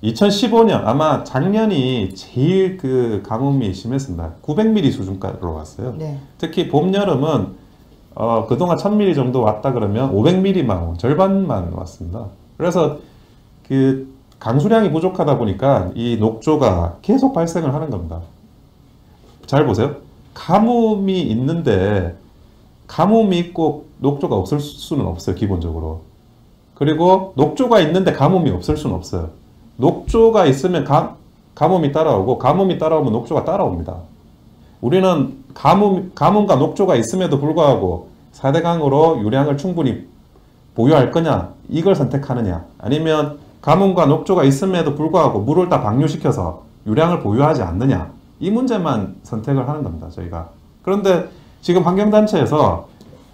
Speaker 3: 2015년 아마 작년이 제일 그 가뭄이 심했습니다. 900mm 수준까지 올라왔어요.
Speaker 1: 네.
Speaker 3: 특히 봄 여름은 그동안 1000mm 정도 왔다 그러면 500mm만 절반만 왔습니다. 그래서 그 강수량이 부족하다 보니까 이 녹조가 계속 발생을 하는 겁니다. 잘 보세요. 가뭄이 있는데 가뭄이 있고 녹조가 없을 수는 없어요. 기본적으로. 그리고 녹조가 있는데 가뭄이 없을 수는 없어요. 녹조가 있으면 가뭄이 따라오고 가뭄이 따라오면 녹조가 따라옵니다. 우리는 가뭄과 녹조가 있음에도 불구하고 4대강으로 유량을 충분히 보유할 거냐 이걸 선택하느냐 아니면 가뭄과 녹조가 있음에도 불구하고 물을 다 방류시켜서 유량을 보유하지 않느냐 이 문제만 선택을 하는 겁니다. 저희가. 그런데 지금 환경단체에서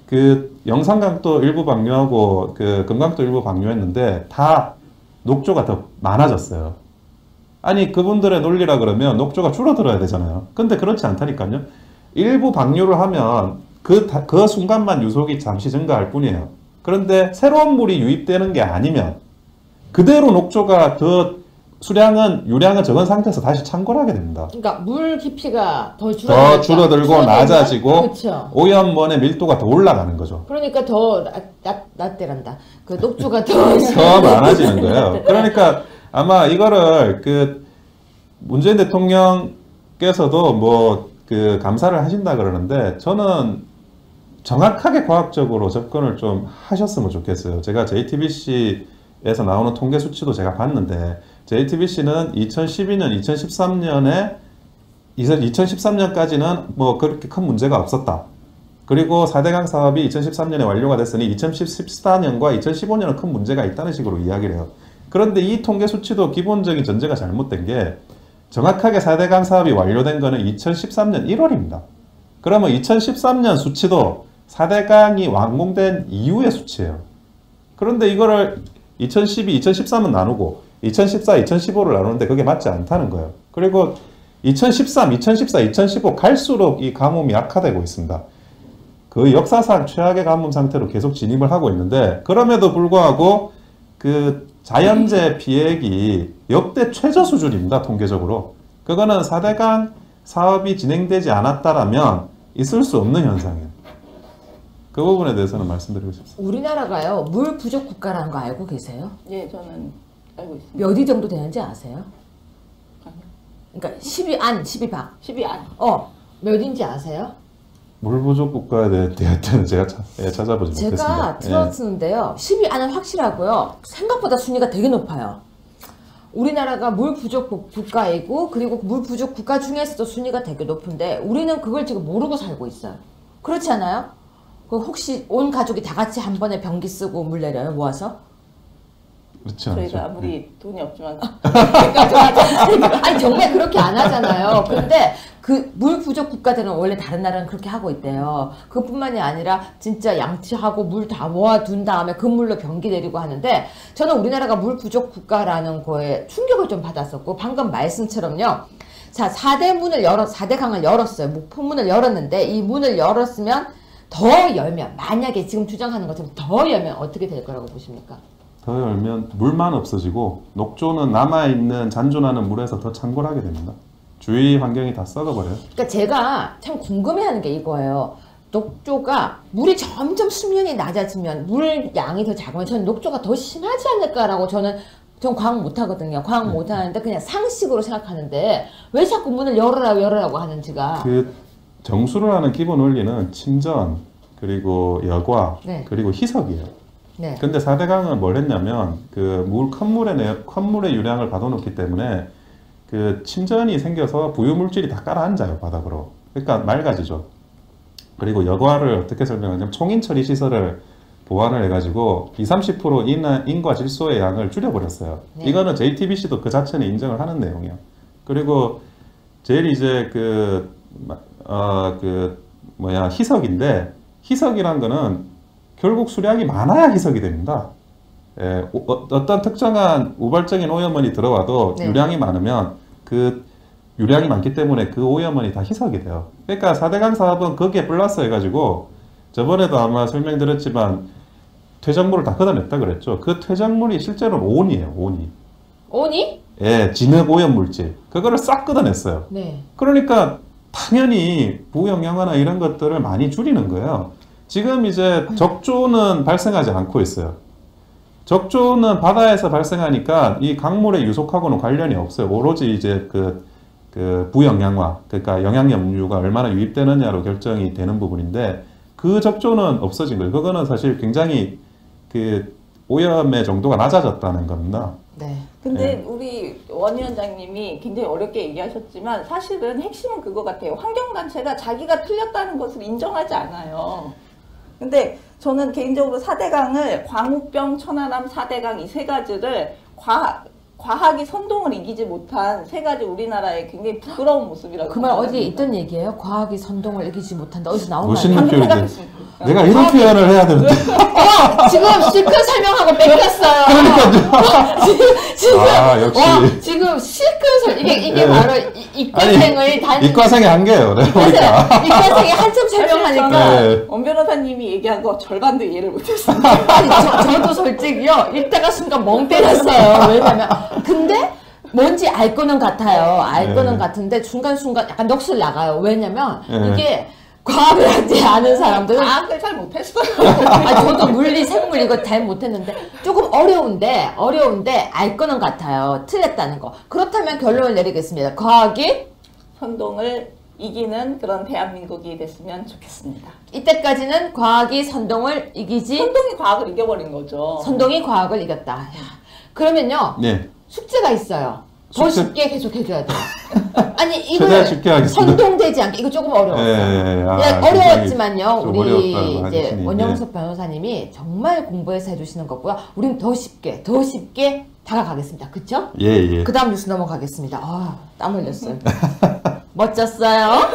Speaker 3: 그 영산강도 일부 방류하고 그 금강도 일부 방류했는데 다 녹조가 더 많아졌어요. 아니 그분들의 논리라 그러면 녹조가 줄어들어야 되잖아요. 근데 그렇지 않다니까요. 일부 방류를 하면 그 순간만 유속이 잠시 증가할 뿐이에요. 그런데 새로운 물이 유입되는 게 아니면 그대로 녹조가 더 수량은 유량은 적은 상태에서 다시 창고를 하게 됩니다.
Speaker 1: 그러니까 물 깊이가 더
Speaker 3: 줄어들고 낮아지고
Speaker 1: 그렇죠.
Speaker 3: 오염원의 밀도가 더 올라가는 거죠.
Speaker 1: 그러니까 더 낫대란다. 그 녹조가
Speaker 3: 더 많아지는 거예요. 그러니까 아마 이거를 그 문재인 대통령께서도 뭐 그 감사를 하신다 그러는데 저는 정확하게 과학적으로 접근을 좀 하셨으면 좋겠어요. 제가 JTBC에서 나오는 통계 수치도 제가 봤는데 JTBC는 2012년, 2013년에 2013년까지는 뭐 그렇게 큰 문제가 없었다. 그리고 4대강 사업이 2013년에 완료가 됐으니 2014년과 2015년은 큰 문제가 있다는 식으로 이야기를 해요. 그런데 이 통계 수치도 기본적인 전제가 잘못된 게 정확하게 4대강 사업이 완료된 거는 2013년 1월입니다. 그러면 2013년 수치도 4대강이 완공된 이후의 수치예요. 그런데 이거를 2012, 2013은 나누고 2014, 2015를 나누는데 그게 맞지 않다는 거예요. 그리고 2013, 2014, 2015 갈수록 이 가뭄이 악화되고 있습니다. 그 역사상 최악의 가뭄 상태로 계속 진입을 하고 있는데 그럼에도 불구하고 그 자연재 피해액이 역대 최저 수준입니다. 통계적으로. 그거는 4대강 사업이 진행되지 않았다라면 있을 수 없는 현상이에요. 그 부분에 대해서는 말씀드리고 싶습니다.
Speaker 1: 우리나라가요 물 부족 국가라는 거 알고 계세요?
Speaker 2: 예, 저는 알고 있습니다.
Speaker 1: 몇 위 정도 되는지 아세요?
Speaker 2: 아니요.
Speaker 1: 그러니까 10위 안, 10위 밖.
Speaker 2: 10위 안.
Speaker 1: 몇인지 아세요?
Speaker 3: 물 부족 국가에 대해서는 제가 찾아보지 못했습니다.
Speaker 1: 제가 들었는데요. 10위 안은 확실하고요. 생각보다 순위가 되게 높아요. 우리나라가 물 부족 국가이고 그리고 물 부족 국가 중에서도 순위가 되게 높은데 우리는 그걸 지금 모르고 살고 있어요. 그렇지 않아요? 그 혹시 온 가족이 다 같이 한 번에 변기 쓰고 물 내려요? 모아서?
Speaker 3: 그렇지 않죠.
Speaker 2: 저희가 아무리 돈이 없지만
Speaker 1: 아니 정말 그렇게 안 하잖아요. 근데 그 물 부족 국가들은 원래 다른 나라는 그렇게 하고 있대요. 그뿐만이 아니라 진짜 양치하고 물 다 모아둔 다음에 그 물로 변기 내리고 하는데 저는 우리나라가 물 부족 국가라는 거에 충격을 좀 받았었고 방금 말씀처럼요. 자, 4대강을 열었어요. 목포문을 열었는데 이 문을 열었으면 더 열면 만약에 지금 주장하는 것처럼 더 열면 어떻게 될 거라고 보십니까?
Speaker 3: 더 열면 물만 없어지고 녹조는 남아있는 잔존하는 물에서 더 창궐하게 됩니다. 주위 환경이 다 썩어버려요.
Speaker 1: 그러니까 제가 참 궁금해하는 게 이거예요. 녹조가 물이 점점 수면이 낮아지면 물 양이 더 작으면 저는 녹조가 더 심하지 않을까라고 전 과학 못하거든요. 과학 못하는데 그냥 상식으로 생각하는데 왜 자꾸 문을 열으라고 하는지가.
Speaker 3: 그 정수를 하는 기본 원리는 침전 그리고 여과
Speaker 1: 네.
Speaker 3: 그리고 희석이에요.
Speaker 1: 네.
Speaker 3: 근데 4대강은 뭘 했냐면 그 컵물의 유량을 받아놓기 때문에 그 침전이 생겨서 부유물질이 다 깔아앉아요 바닥으로. 그러니까 맑아지죠. 그리고 여과를 어떻게 설명하냐면 총인 처리 시설을 보완을 해가지고 20-30% 인과 질소의 양을 줄여버렸어요.
Speaker 1: 네.
Speaker 3: 이거는 JTBC도 그 자체는 인정을 하는 내용이에요. 그리고 제일 이제 희석인데 희석이란 거는 결국 수량이 많아야 희석이 됩니다. 어떤 특정한 우발적인 오염원이 들어와도
Speaker 1: 네.
Speaker 3: 유량이 많으면 그 유량이 많기 때문에 그 오염원이 다 희석이 돼요. 그러니까 4대강 사업은 거기에 플러스 해가지고 저번에도 아마 설명드렸지만 퇴적물을 다 걷어냈다 그랬죠. 그 퇴적물이 실제로는 온이에요.
Speaker 1: 오니?
Speaker 3: 예, 진흙 오염 물질. 그거를 싹 걷어냈어요.
Speaker 1: 네.
Speaker 3: 그러니까 당연히 부영양화나 이런 것들을 많이 줄이는 거예요. 지금 이제 적조는 발생하지 않고 있어요. 적조는 바다에서 발생하니까 이 강물의 유속하고는 관련이 없어요. 오로지 이제 그 부영양화, 그러니까 영양염류가 얼마나 유입되느냐로 결정이 되는 부분인데 그 적조는 없어진 거예요. 그거는 사실 굉장히 그 오염의 정도가 낮아졌다는 겁니다.
Speaker 1: 네.
Speaker 2: 근데 우리 원 위원장님이 굉장히 어렵게 얘기하셨지만 사실은 핵심은 그거 같아요. 환경단체가 자기가 틀렸다는 것을 인정하지 않아요. 근데 저는 개인적으로 4대강을 광우병, 천안함, 4대강 이 세 가지를 과학이 선동을 이기지 못한 세 가지 우리나라의 굉장히 부끄러운 모습이라고
Speaker 1: 그 말 어디에
Speaker 2: 생각합니다.
Speaker 1: 있던 얘기예요? 과학이 선동을 이기지 못한다. 어디서 나온
Speaker 3: 무슨
Speaker 1: 말이에요?
Speaker 2: 방금
Speaker 3: 느낌인지.
Speaker 2: 생각했습니다.
Speaker 3: 내가 이런 표현을 해야 되는데.
Speaker 1: 지금 실컷 설명하고 뺏겼어요. 지금
Speaker 3: 역시.
Speaker 1: 지금 실컷 이게 바로 이과생의
Speaker 3: 이과생의 한계예요. 내가 보니까.
Speaker 1: 이과생이 한참 설명하니까.
Speaker 2: 저는 엄 변호사님이 얘기한 거 절반도 이해를 못했습니다.
Speaker 1: 아니, 저도 솔직히요, 읽다가 순간 멍 때렸어요. 왜냐면, 근데, 뭔지 알 거는 같아요. 알 거는 같은데, 순간순간 약간 넋을 나가요. 왜냐면, 이게, 과학을 하지 않은 사람들은.
Speaker 2: 과학을 잘 못했어요.
Speaker 1: 저도 물리, 생물 이거 잘 못했는데, 조금 어려운데, 알 거는 같아요. 틀렸다는 거. 그렇다면 결론을 내리겠습니다. 과학이
Speaker 2: 선동을 이기는 그런 대한민국이 됐으면 좋겠습니다.
Speaker 1: 이때까지는 과학이 선동을 이기지,
Speaker 2: 선동이 과학을 이겨버린 거죠.
Speaker 1: 선동이 과학을 이겼다. 야, 그러면요.
Speaker 3: 네.
Speaker 1: 숙제가 있어요. 더 쉽게 계속 해줘야 돼요. 아니
Speaker 3: 최대한 쉽게
Speaker 1: 이걸
Speaker 3: 하겠습니다.
Speaker 1: 선동되지 않게 이거 조금 어려웠어요. 어려웠지만요. 우리 이제 원영석 변호사님이 정말 공부해서 해주시는 거고요. 우린 더 쉽게 다가가겠습니다. 그쵸?
Speaker 3: 예.
Speaker 1: 그 다음 뉴스 넘어가겠습니다. 땀 흘렸어요. 멋졌어요.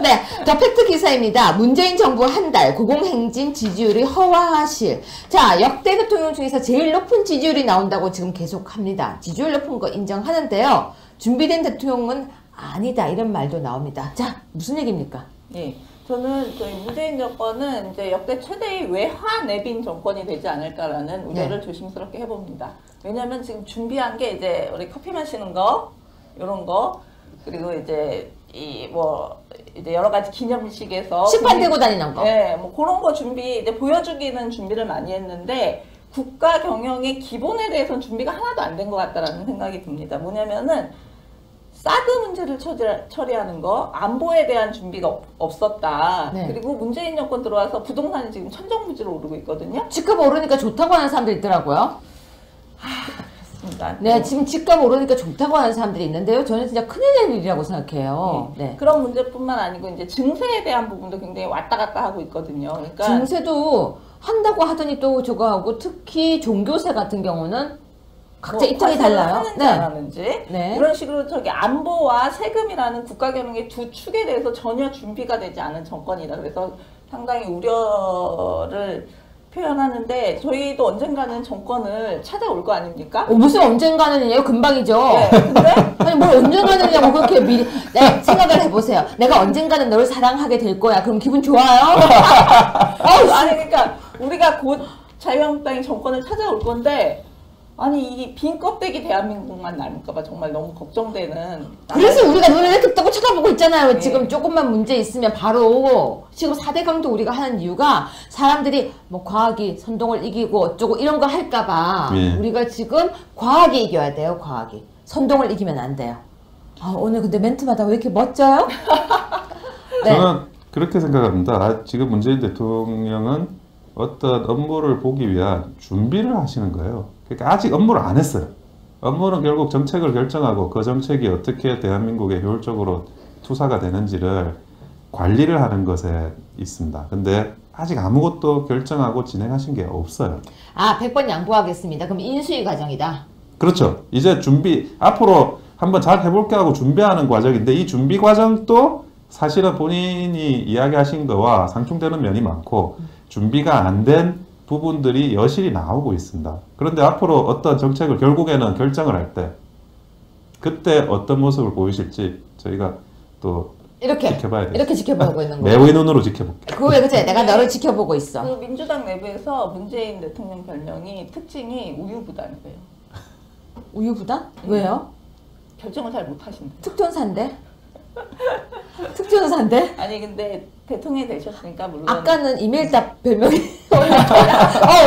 Speaker 1: 네, 더 팩트 기사입니다. 문재인 정부 한 달 고공행진 지지율이 허와하실. 자, 역대 대통령 중에서 제일 높은 지지율이 나온다고 지금 계속 합니다. 지지율 높은 거 인정하는데요. 준비된 대통령은 아니다 이런 말도 나옵니다. 자, 무슨 얘기입니까?
Speaker 2: 예. 저는 저희 문재인 정권은 이제 역대 최대의 외화 내빈 정권이 되지 않을까라는 우려를 조심스럽게 해봅니다. 왜냐하면 지금 준비한 게 이제 우리 커피 마시는 거, 이런 거, 그리고 이제 이제 여러 가지 기념식에서
Speaker 1: 식판 들고 다니는 거.
Speaker 2: 네, 뭐 그런 거 준비 이제 보여주기는 준비를 많이 했는데 국가 경영의 기본에 대해서는 준비가 하나도 안 된 것 같다라는 생각이 듭니다. 뭐냐면은 사드 문제를 처리하는 거, 안보에 대한 준비가 없었다.
Speaker 1: 네.
Speaker 2: 그리고 문재인 정권 들어와서 부동산이 지금 천정부지로 오르고 있거든요.
Speaker 1: 집값 오르니까 좋다고 하는 사람들 있더라고요.
Speaker 2: 그렇습니다.
Speaker 1: 네, 지금 집값 오르니까 좋다고 하는 사람들이 있는데요. 저는 진짜 큰일 날 일이라고 생각해요. 네.
Speaker 2: 그런 문제뿐만 아니고 이제 증세에 대한 부분도 굉장히 왔다 갔다 하고 있거든요. 그러니까
Speaker 1: 증세도 한다고 하더니 또 저거 하고 특히 종교세 같은 경우는 각자 입장이 달라요.
Speaker 2: 하는지 안 하는지
Speaker 1: 네.
Speaker 2: 이런 식으로 저기 안보와 세금이라는 국가 경영의 두 축에 대해서 전혀 준비가 되지 않은 정권이다. 그래서 상당히 우려를 표현하는데 저희도 언젠가는 정권을 찾아올 거 아닙니까?
Speaker 1: 무슨 언젠가는요? 금방이죠.
Speaker 2: 네, 근데
Speaker 1: 아니 뭘 언젠가는냐고 그렇게 미리 생각을 해보세요. 내가 언젠가는 너를 사랑하게 될 거야. 그럼 기분 좋아요?
Speaker 2: 아니 그러니까 우리가 곧 자유한국당이 정권을 찾아올 건데 아니 이 빈 껍데기 대한민국만 남을까봐 정말 너무 걱정되는.
Speaker 1: 그래서 우리가 눈을 이렇게 뜨고 쳐다보고 있잖아요.
Speaker 2: 네.
Speaker 1: 지금 조금만 문제 있으면 바로 지금 4대 강도 우리가 하는 이유가 사람들이 뭐 과학이 선동을 이기고 어쩌고 이런 거 할까봐 우리가 지금 과학이 이겨야 돼요. 과학이. 선동을 이기면 안 돼요. 오늘 근데 멘트마다 왜 이렇게 멋져요?
Speaker 3: 네. 저는 그렇게 생각합니다. 지금 문재인 대통령은 어떤 업무를 보기 위한 준비를 하시는 거예요. 그러니까 아직 업무를 안 했어요. 업무는 결국 정책을 결정하고 그 정책이 어떻게 대한민국에 효율적으로 투사가 되는지를 관리를 하는 것에 있습니다. 근데 아직 아무것도 결정하고 진행하신 게 없어요.
Speaker 1: 100번 양보하겠습니다. 그럼 인수위 과정이다.
Speaker 3: 그렇죠. 이제 준비, 앞으로 한번 잘 해볼게 하고 준비하는 과정인데 이 준비 과정도 사실은 본인이 이야기하신 거와 상충되는 면이 많고 준비가 안 된 부분들이 여실히 나오고 있습니다. 그런데 앞으로 어떤 정책을 결국에는 결정을 할 때 그때 어떤 모습을 보이실지 저희가 또 지켜봐야 돼요.
Speaker 1: 이렇게 지켜보고 있는 거예요.
Speaker 3: 매의 눈으로 지켜볼게요.
Speaker 1: 그거에 그치? 내가 너를 지켜보고 있어.
Speaker 2: 그 민주당 내부에서 문재인 대통령 별명이 특징이 우유부단이에요.
Speaker 1: 우유부단? 왜요?
Speaker 2: 결정을 잘 못하신대.
Speaker 1: 특전사인데? 특전사인데?
Speaker 2: 아니 근데 대통령이 되셨으니까 물론
Speaker 1: 아까는 이메일답 별명이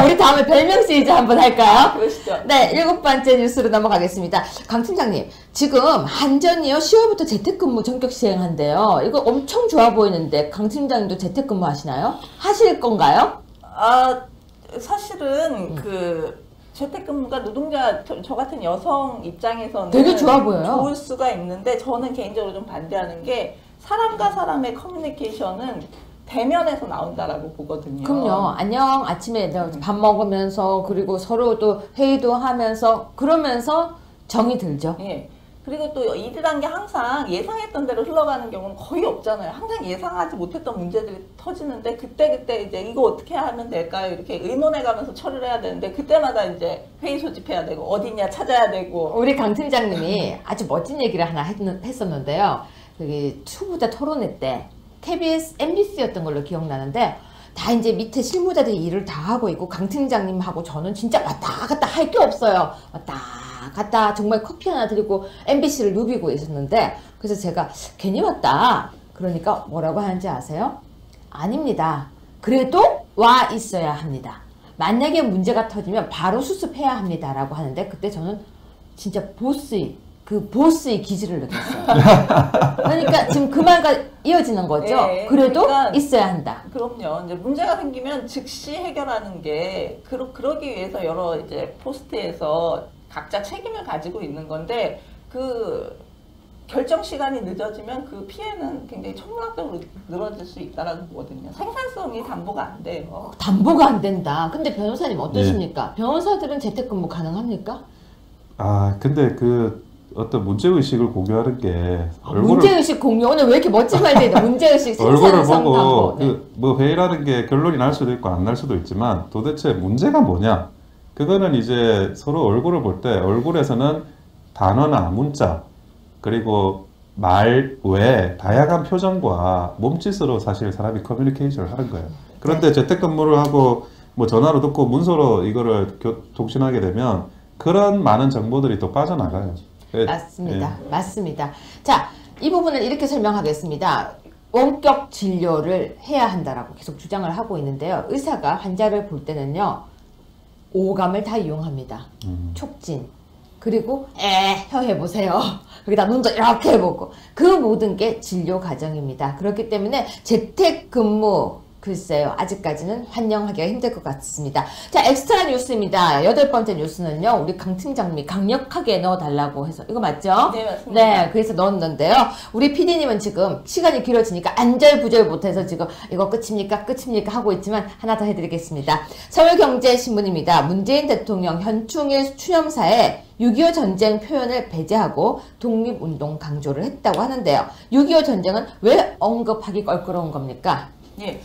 Speaker 1: 우리 다음에 별명 시리즈 한번 할까요?
Speaker 2: 그러시죠.
Speaker 1: 네, 7번째 뉴스로 넘어가겠습니다. 강 팀장님, 지금 한전이요 10월부터 재택근무 전격 시행한대요. 이거 엄청 좋아 보이는데 강 팀장님도 재택근무 하시나요? 하실 건가요?
Speaker 2: 사실은 그 재택근무가 노동자 저 같은 여성 입장에서는
Speaker 1: 되게 좋아 보여요.
Speaker 2: 좋을 수가 있는데 저는 개인적으로 좀 반대하는 게 사람과 사람의 커뮤니케이션은 대면에서 나온다라고 보거든요.
Speaker 1: 그럼요. 안녕 아침에 밥 먹으면서 그리고 서로 또 회의도 하면서 그러면서 정이 들죠.
Speaker 2: 예. 그리고 또 일이란 게 항상 예상했던 대로 흘러가는 경우는 거의 없잖아요. 항상 예상하지 못했던 문제들이 터지는데 그때 이제 이거 어떻게 하면 될까요? 이렇게 의논해가면서 처리를 해야 되는데 그때마다 이제 회의 소집해야 되고 어디냐 찾아야 되고.
Speaker 1: 우리 강 팀장님이 아주 멋진 얘기를 하나 했었는데요. 여기 후보자 토론회 때 KBS, MBC였던 걸로 기억나는데 다 이제 밑에 실무자들이 일을 다 하고 있고 강 팀장님하고 저는 진짜 왔다 갔다 할 게 없어요. 왔다 갔다 정말 커피 하나 드리고 MBC를 누비고 있었는데 그래서 제가 괜히 왔다 그러니까 뭐라고 하는지 아세요? 아닙니다. 그래도 와 있어야 합니다. 만약에 문제가 터지면 바로 수습해야 합니다 라고 하는데 그때 저는 진짜 보스의 기질을 느꼈어요. 그러니까 지금 그 말과 이어지는 거죠.
Speaker 2: 네,
Speaker 1: 그래도
Speaker 2: 그러니까
Speaker 1: 있어야 한다.
Speaker 2: 그럼요. 이제 문제가 생기면 즉시 해결하는 게 그러기 위해서 여러 이제 포스트에서 각자 책임을 가지고 있는 건데 그 결정 시간이 늦어지면 그 피해는 굉장히 천문학적으로 늘어질 수 있다라고 보거든요. 생산성이 담보가 안 돼요.
Speaker 1: 담보가 안 된다. 근데 변호사님 어떠십니까? 변호사들은 재택근무 가능합니까?
Speaker 3: 근데 그 어떤 문제의식을 공유하는 게
Speaker 1: 문제의식 공유 오늘 왜 이렇게 멋진 말들이 있다. 문제의식
Speaker 3: 얼굴을
Speaker 1: 생산성
Speaker 3: 보고
Speaker 1: 담보. 네.
Speaker 3: 뭐 회의라는 게 결론이 날 수도 있고 안 날 수도 있지만 도대체 문제가 뭐냐? 그거는 이제 서로 얼굴을 볼 때 얼굴에서는 단어나 문자 그리고 말 외에 다양한 표정과 몸짓으로 사실 사람이 커뮤니케이션을 하는 거예요. 그런데 재택근무를 하고 뭐 전화로 듣고 문서로 이거를 통신하게 되면 그런 많은 정보들이 또 빠져나가요.
Speaker 1: 맞습니다. 맞습니다. 자, 이 부분을 이렇게 설명하겠습니다. 원격 진료를 해야 한다라고 계속 주장을 하고 있는데요. 의사가 환자를 볼 때는요. 오감을 다 이용합니다. 촉진, 그리고 혀 해보세요. 거기다 눈도 이렇게 해보고 그 모든 게 진료 과정입니다. 그렇기 때문에 재택근무 글쎄요. 아직까지는 환영하기가 힘들 것 같습니다. 자, 엑스트라 뉴스입니다. 8번째 뉴스는요. 우리 강 팀장님이 강력하게 넣어달라고 해서 이거 맞죠?
Speaker 2: 네, 맞습니다.
Speaker 1: 네, 그래서 넣었는데요. 우리 PD님은 지금 시간이 길어지니까 안절부절 못해서 지금 이거 끝입니까? 끝입니까? 하고 있지만 하나 더 해드리겠습니다. 서울경제신문입니다. 문재인 대통령 현충일 추념사에 6.25 전쟁 표현을 배제하고 독립운동 강조를 했다고 하는데요. 6.25 전쟁은 왜 언급하기 껄끄러운 겁니까?
Speaker 2: 예.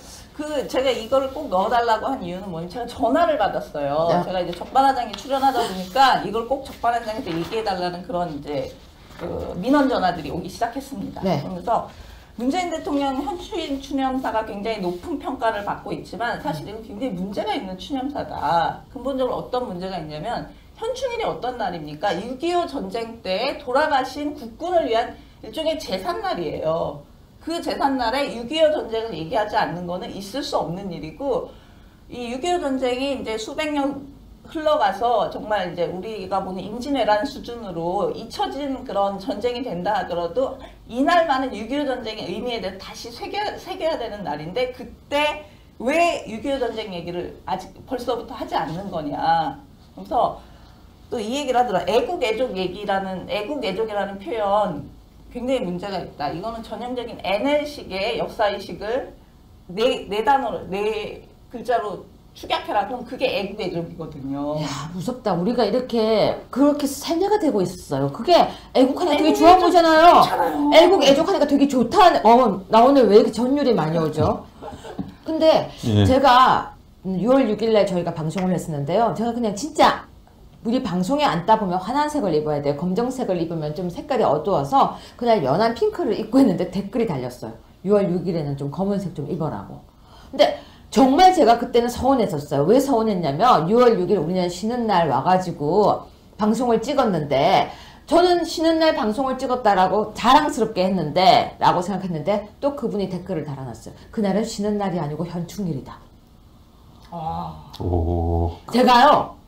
Speaker 2: 제가 이거를 꼭 넣어달라고 한 이유는 뭐냐면 제가 전화를 받았어요.
Speaker 1: 네.
Speaker 2: 제가 이제 적반하장에 출연하다 보니까 이걸 꼭 적반하장에서 얘기해달라는 그런 이제 그 민원 전화들이 오기 시작했습니다.
Speaker 1: 네.
Speaker 2: 그러면서 문재인 대통령 현충일 추념사가 굉장히 높은 평가를 받고 있지만 사실 이건 굉장히 문제가 있는 추념사다. 근본적으로 어떤 문제가 있냐면 현충일이 어떤 날입니까? 6.25 전쟁 때 돌아가신 국군을 위한 일종의 제삿날이에요. 그 제삿날에 6.25 전쟁을 얘기하지 않는 거는 있을 수 없는 일이고, 이 6.25 전쟁이 이제 수백 년 흘러가서 정말 이제 우리가 보는 임진왜란 수준으로 잊혀진 그런 전쟁이 된다 하더라도 이날만은 6.25 전쟁의 의미에 대해서 다시 새겨야 되는 날인데 그때 왜 6.25 전쟁 얘기를 아직 벌써부터 하지 않는 거냐. 그래서 또 이 얘기를 하더라. 애국애족이라는 표현 굉장히 문제가 있다. 이거는 전형적인 NL식의 역사의식을 네 단어로, 네 글자로 축약해라. 그럼 그게 애국애족이거든요.
Speaker 1: 야, 무섭다. 우리가 그렇게 세뇌가 되고 있었어요. 그게 애국하니까 되게 좋아 보이잖아요. 애국애족하니까 되게 좋다. 나 오늘 왜 이렇게 전율이 많이 오죠? 근데
Speaker 3: 예.
Speaker 1: 제가 6월 6일날 저희가 방송을 했었는데요. 제가 그냥 진짜 우리 방송에 앉다 보면 환한색을 입어야 돼요. 검정색을 입으면 좀 색깔이 어두워서 그날 연한 핑크를 입고 있는데 댓글이 달렸어요. 6월 6일에는 좀 검은색 좀 입어라고. 근데 정말 제가 그때는 서운했었어요. 왜 서운했냐면 6월 6일 우리는 쉬는 날 와가지고 방송을 찍었는데 저는 쉬는 날 방송을 찍었다라고 자랑스럽게 했는데 라고 생각했는데 또 그분이 댓글을 달아놨어요. 그날은 쉬는 날이 아니고 현충일이다.
Speaker 3: 오.
Speaker 1: 제가요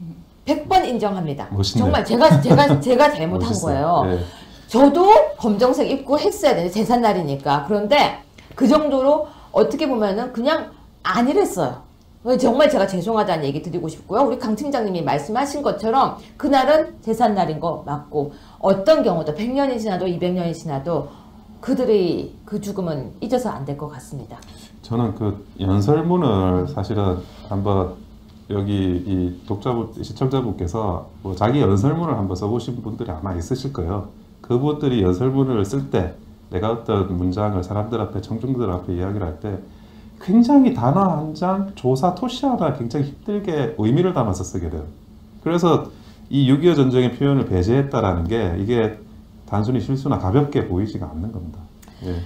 Speaker 1: 100번 인정합니다.
Speaker 3: 멋있네.
Speaker 1: 정말 제가 잘못한
Speaker 3: 멋있어요.
Speaker 1: 거예요.
Speaker 3: 네.
Speaker 1: 저도 검정색 입고 했어야 되는데 제삿날이니까. 그런데 그 정도로 어떻게 보면은 그냥 안 이랬어요. 정말 제가 죄송하다는 얘기 드리고 싶고요. 우리 강 팀장님이 말씀하신 것처럼 그날은 제삿날인 거 맞고 어떤 경우도 100년이 지나도 200년이 지나도 그들의 그 죽음은 잊어서 안 될 것 같습니다.
Speaker 3: 저는 그 연설문을 사실은 한번 여기 이 시청자분께서 뭐 자기 연설문을 한번 써보신 분들이 아마 있으실 거예요. 그분들이 연설문을 쓸 때 내가 어떤 문장을 사람들 앞에 청중들 앞에 이야기를 할 때 굉장히 단어 한 장, 조사, 토시 하나 굉장히 힘들게 의미를 담아서 쓰게 돼요. 그래서 이 6.25 전쟁의 표현을 배제했다라는 게 이게 단순히 실수나 가볍게 보이지가 않는 겁니다. 예.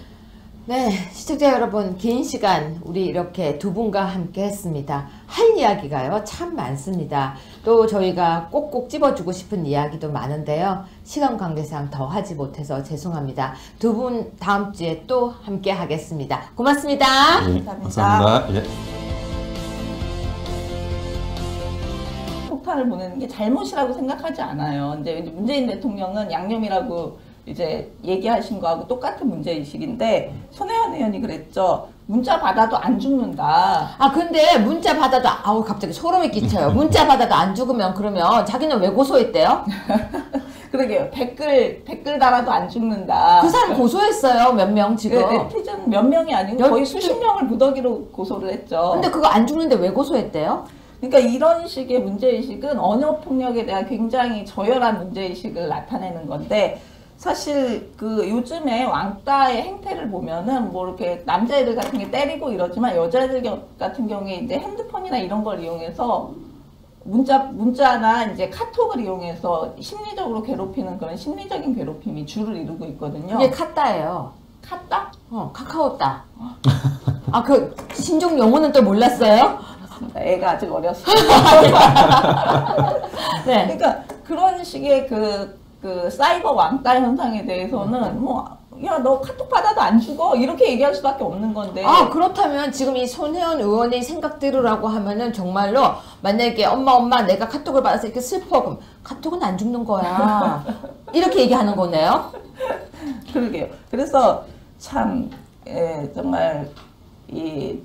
Speaker 1: 네, 시청자 여러분, 긴 시간 우리 이렇게 두 분과 함께 했습니다. 할 이야기가요, 참 많습니다. 또 저희가 꼭꼭 찝어주고 싶은 이야기도 많은데요. 시간 관계상 더 하지 못해서 죄송합니다. 두 분 다음 주에 또 함께 하겠습니다. 고맙습니다.
Speaker 3: 예,
Speaker 2: 감사합니다.
Speaker 3: 감사합니다. 예.
Speaker 2: 폭탄을 보내는 게 잘못이라고 생각하지 않아요. 이제 문재인 대통령은 양념이라고 이제 얘기하신 거하고 똑같은 문제의식인데 손혜원 의원이 그랬죠. 문자 받아도 안 죽는다.
Speaker 1: 아, 근데 문자 받아도, 아우, 갑자기 소름이 끼쳐요. 문자 받아도 안 죽으면 그러면 자기는 왜 고소했대요?
Speaker 2: 그러게요. 댓글 달아도 안 죽는다.
Speaker 1: 그 사람 고소했어요, 몇 명 지금.
Speaker 2: 네, 네티즌 몇 명이 아니고 거의 수십 명을 무더기로 고소를 했죠.
Speaker 1: 근데 그거 안 죽는데 왜 고소했대요?
Speaker 2: 그러니까 이런 식의 문제의식은 언어폭력에 대한 굉장히 저열한 문제의식을 나타내는 건데 사실 그 요즘에 왕따의 행태를 보면은 뭐 이렇게 남자애들 같은 게 때리고 이러지만 여자애들 같은 경우에 이제 핸드폰이나 이런 걸 이용해서 문자나 이제 카톡을 이용해서 심리적으로 괴롭히는 그런 심리적인 괴롭힘이 주를 이루고 있거든요.
Speaker 1: 이게 카따예요.
Speaker 2: 카따?
Speaker 1: 카카오따. 아, 그 신종 용어는 또 몰랐어요?
Speaker 2: 애가 아직 어렸어요.
Speaker 1: 네.
Speaker 2: 그러니까 그런 식의 그 사이버 왕따 현상에 대해서는 야, 너 카톡 받아도 안 죽어? 이렇게 얘기할 수밖에 없는 건데.
Speaker 1: 아, 그렇다면 지금 이 손혜원 의원의 생각대로라고 하면은 정말로 만약에 엄마 내가 카톡을 받아서 이렇게 슬퍼. 그럼 카톡은 안 죽는 거야. 이렇게 얘기하는 거네요.
Speaker 2: 그러게요. 그래서 참 정말 이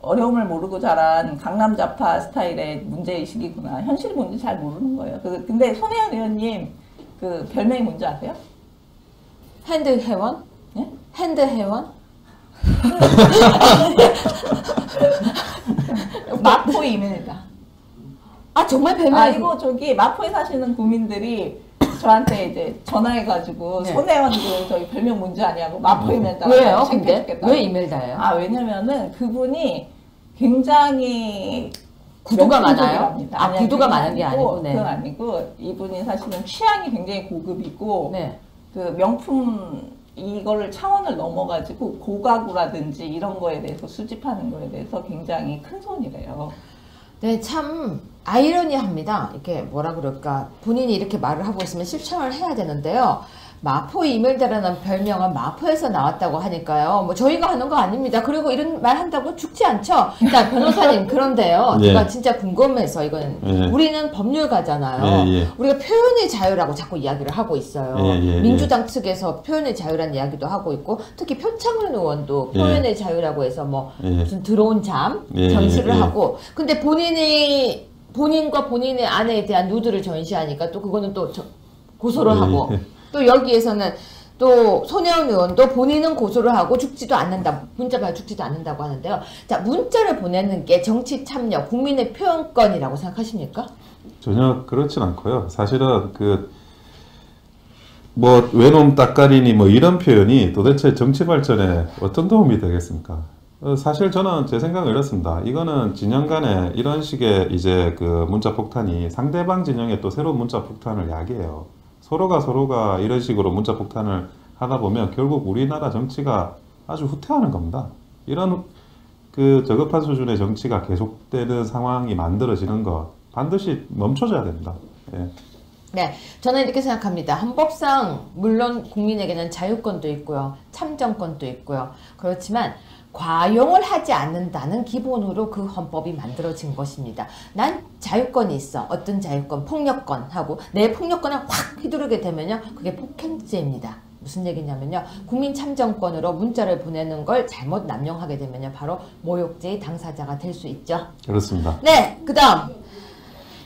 Speaker 2: 어려움을 모르고 자란 강남좌파 스타일의 문제의식이구나. 현실이 뭔지 잘 모르는 거예요. 근데 손혜원 의원님 그 별명이 뭔지 아세요?
Speaker 1: 핸드 회원?
Speaker 2: 예?
Speaker 1: 핸드 회원?
Speaker 2: 마포 이민이다.
Speaker 1: 아, 정말 별명이.
Speaker 2: 이거 저기 마포에 사시는 국민들이 저한테 이제 전화해가지고
Speaker 1: 네.
Speaker 2: 손혜원 그 저기 별명 뭔지 아냐고 마포 이민이다.
Speaker 1: 왜요? 근데 왜 이메일다예요?
Speaker 2: 왜냐면은 그분이 굉장히
Speaker 1: 구두가
Speaker 2: 명품적이랍니다.
Speaker 1: 많아요? 아,
Speaker 2: 아니요,
Speaker 1: 구두가
Speaker 2: 그건
Speaker 1: 많은 게 아니고, 네.
Speaker 2: 그건 아니고 이분이 사실은 취향이 굉장히 고급이고
Speaker 1: 네.
Speaker 2: 그 명품 이거를 차원을 넘어가지고 고가구라든지 이런 거에 대해서 수집하는 거에 대해서 굉장히 큰 손이래요.
Speaker 1: 네, 참 아이러니합니다. 이렇게 뭐라 그럴까, 본인이 이렇게 말을 하고 있으면 실천을 해야 되는데요. 마포 이멜다라는 별명은 마포에서 나왔다고 하니까요. 뭐 저희가 하는 거 아닙니다. 그리고 이런 말 한다고 죽지 않죠. 자, 변호사님, 그런데요.
Speaker 3: 예.
Speaker 1: 제가 진짜 궁금해서 이건
Speaker 3: 예.
Speaker 1: 우리는 법률가잖아요.
Speaker 3: 예, 예.
Speaker 1: 우리가 표현의 자유라고 자꾸 이야기를 하고 있어요.
Speaker 3: 예.
Speaker 1: 민주당 측에서 표현의 자유라는 이야기도 하고 있고, 특히 표창원 의원도
Speaker 3: 예.
Speaker 1: 표현의 자유라고 해서 뭐
Speaker 3: 예.
Speaker 1: 무슨 들어온 잠
Speaker 3: 예,
Speaker 1: 전시를
Speaker 3: 예.
Speaker 1: 하고, 근데 본인과 본인의 아내에 대한 누드를 전시하니까 또 그거는 또 고소를
Speaker 3: 예.
Speaker 1: 하고, 또 여기에서는 또 손혜원 의원도 본인은 고소를 하고 죽지도 않는다, 문자 받아 죽지도 않는다고 하는데요. 자, 문자를 보내는 게 정치 참여, 국민의 표현권이라고 생각하십니까?
Speaker 3: 전혀 그렇진 않고요. 사실은 뭐 외놈 따까리니 뭐 이런 표현이 도대체 정치 발전에 어떤 도움이 되겠습니까? 사실 저는 제 생각은 이렇습니다. 이거는 진영 간에 이런 식의 이제 그 문자 폭탄이 상대방 진영에 또 새로운 문자 폭탄을 야기해요. 서로가 이런 식으로 문자 폭탄을 하다 보면 결국 우리나라 정치가 아주 후퇴하는 겁니다. 이런 그 저급한 수준의 정치가 계속되는 상황이 만들어지는 것 반드시 멈춰져야 됩니다. 예.
Speaker 1: 네, 저는 이렇게 생각합니다. 헌법상 물론 국민에게는 자유권도 있고요, 참정권도 있고요. 그렇지만 과용을 하지 않는다는 기본으로 그 헌법이 만들어진 것입니다. 난 자유권이 있어. 어떤 자유권, 폭력권하고 내 폭력권을 확 휘두르게 되면요, 그게 폭행죄입니다. 무슨 얘기냐면요, 국민 참정권으로 문자를 보내는 걸 잘못 남용하게 되면요, 바로 모욕죄의 당사자가 될 수 있죠.
Speaker 3: 그렇습니다.
Speaker 1: 네, 그 다음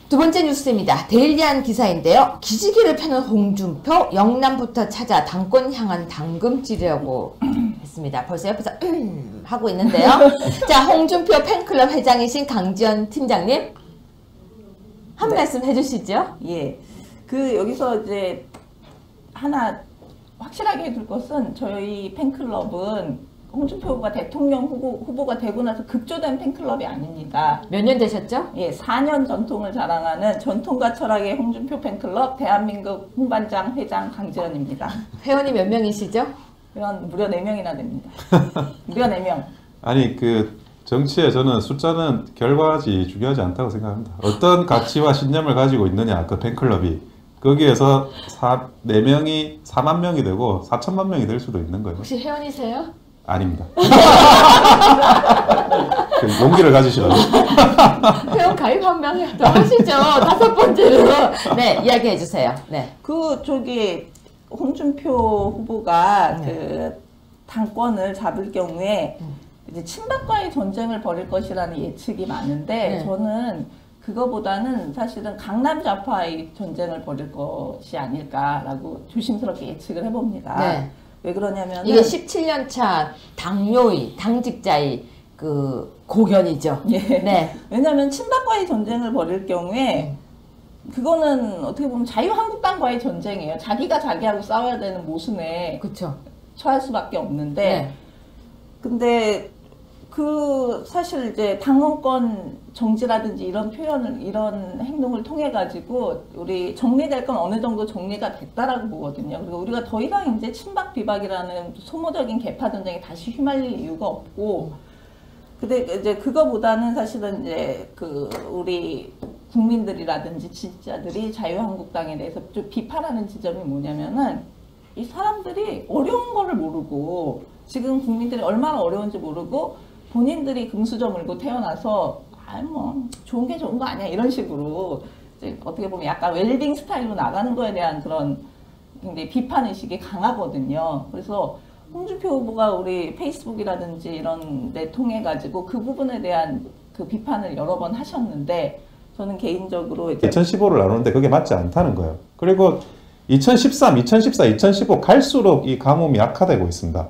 Speaker 1: 두 번째 뉴스입니다. 데일리한 기사인데요. 기지개를 펴는 홍준표, 영남부터 찾아 당권 향한 당금질이라고 했습니다. 벌써 옆에서 하고 있는데요. 자, 홍준표 팬클럽 회장이신 강지연 팀장님, 한
Speaker 2: 네.
Speaker 1: 말씀 해주시죠.
Speaker 2: 예. 여기서 이제 하나 확실하게 해둘 것은 저희 팬클럽은 홍준표 후보가 대통령 후보가 되고 나서 급조된 팬클럽이 아닙니다.
Speaker 1: 몇 년 되셨죠?
Speaker 2: 예, 4년 전통을 자랑하는 전통과 철학의 홍준표 팬클럽 대한민국 홍반장 회장 강지연입니다.
Speaker 1: 회원이 몇 명이시죠?
Speaker 2: 회원 무려 4명이나 됩니다. 무려 4명.
Speaker 3: 아니 그 정치에 저는 숫자는 결과지 중요하지 않다고 생각합니다. 어떤 가치와 신념을 가지고 있느냐 그 팬클럽이 거기에서 4명이 4만 명이 되고 4천만 명이 될 수도 있는 거예요.
Speaker 1: 혹시 회원이세요?
Speaker 3: 아닙니다. 그 용기를 가지시라고.
Speaker 1: 회원 가입 한 명 더 하시죠. 5번째로. 네, 이야기해 주세요. 네.
Speaker 2: 홍준표 후보가
Speaker 1: 네.
Speaker 2: 그 당권을 잡을 경우에 이제 친박과의 전쟁을 벌일 것이라는 예측이 많은데
Speaker 1: 네.
Speaker 2: 저는 그거보다는 사실은 강남 좌파의 전쟁을 벌일 것이 아닐까라고 조심스럽게 예측을 해봅니다.
Speaker 1: 네.
Speaker 2: 왜 그러냐면
Speaker 1: 이게 17년 차 당뇨의, 당직자의 그 고견이죠.
Speaker 2: 예.
Speaker 1: 네.
Speaker 2: 왜냐하면 친박과의 전쟁을 벌일 경우에 그거는 어떻게 보면 자유한국당과의 전쟁이에요. 자기가 자기하고 싸워야 되는 모순에
Speaker 1: 그렇죠.
Speaker 2: 처할 수밖에 없는데
Speaker 1: 네.
Speaker 2: 근데 그 사실 이제 당원권 정지라든지 이런 표현을 이런 행동을 통해 가지고 우리 정리될 건 어느 정도 정리가 됐다라고 보거든요. 그리고 우리가 더 이상 이제 친박 비박이라는 소모적인 계파 전쟁에 다시 휘말릴 이유가 없고 근데 이제 그거보다는 사실은 이제 그 우리 국민들이라든지 지지자들이 자유한국당에 대해서 좀 비판하는 지점이 뭐냐면은 이 사람들이 어려운 거를 모르고 지금 국민들이 얼마나 어려운지 모르고 본인들이 금수저 물고 태어나서 뭐 좋은 게 좋은 거 아니야 이런 식으로 이제 어떻게 보면 약간 웰빙 스타일로 나가는 거에 대한 그런 굉장히 비판 의식이 강하거든요. 그래서 홍준표 후보가 우리 페이스북이라든지 이런 데 통해 가지고 그 부분에 대한 그 비판을 여러 번 하셨는데 저는 개인적으로 이제
Speaker 3: 2015를 나누는데 그게 맞지 않다는 거예요. 그리고 2013, 2014, 2015 갈수록 이 가뭄이 악화되고 있습니다.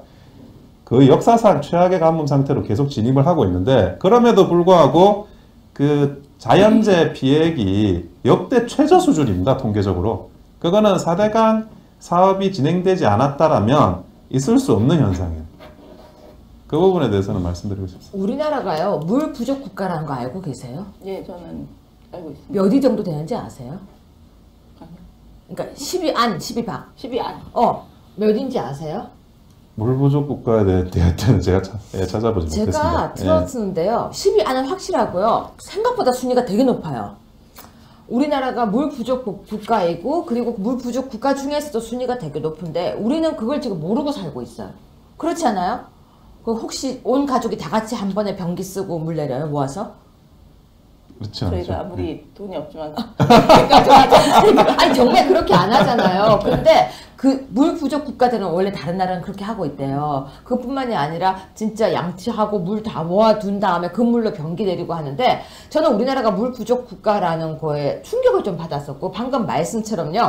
Speaker 3: 그 역사상 최악의 가뭄 상태로 계속 진입을 하고 있는데 그럼에도 불구하고 그 자연재 피해액이 역대 최저 수준입니다. 통계적으로. 그거는 4대강 사업이 진행되지 않았다라면 있을 수 없는 현상이에요. 그 부분에 대해서는 말씀드리고 싶습니다.
Speaker 1: 우리나라가요, 물 부족 국가라는 거 알고 계세요?
Speaker 2: 예 저는 알고 있습니다.
Speaker 1: 몇 위 정도 되는지 아세요?
Speaker 2: 아니요.
Speaker 1: 그러니까 10위 안, 10위 밖.
Speaker 2: 10위 안.
Speaker 1: 몇인지 아세요?
Speaker 3: 물 부족 국가에 대해서는 제가 찾아보지 못했습니다.
Speaker 1: 제가 들었는데요. 10위 안은 확실하고요. 생각보다 순위가 되게 높아요. 우리나라가 물 부족 국가이고 그리고 물 부족 국가 중에서도 순위가 되게 높은데 우리는 그걸 지금 모르고 살고 있어요. 그렇지 않아요? 그 혹시 온 가족이 다 같이 한 번에 변기 쓰고 물 내려요? 모아서?
Speaker 3: 그렇지 않죠.
Speaker 2: 저희가 아무리 돈이 없지만
Speaker 1: 아니 정말 그렇게 안 하잖아요. 근데 그 물 부족 국가들은 원래 다른 나라는 그렇게 하고 있대요. 그뿐만이 아니라 진짜 양치하고 물 다 모아둔 다음에 그 물로 변기 내리고 하는데 저는 우리나라가 물 부족 국가라는 거에 충격을 좀 받았었고 방금 말씀처럼요.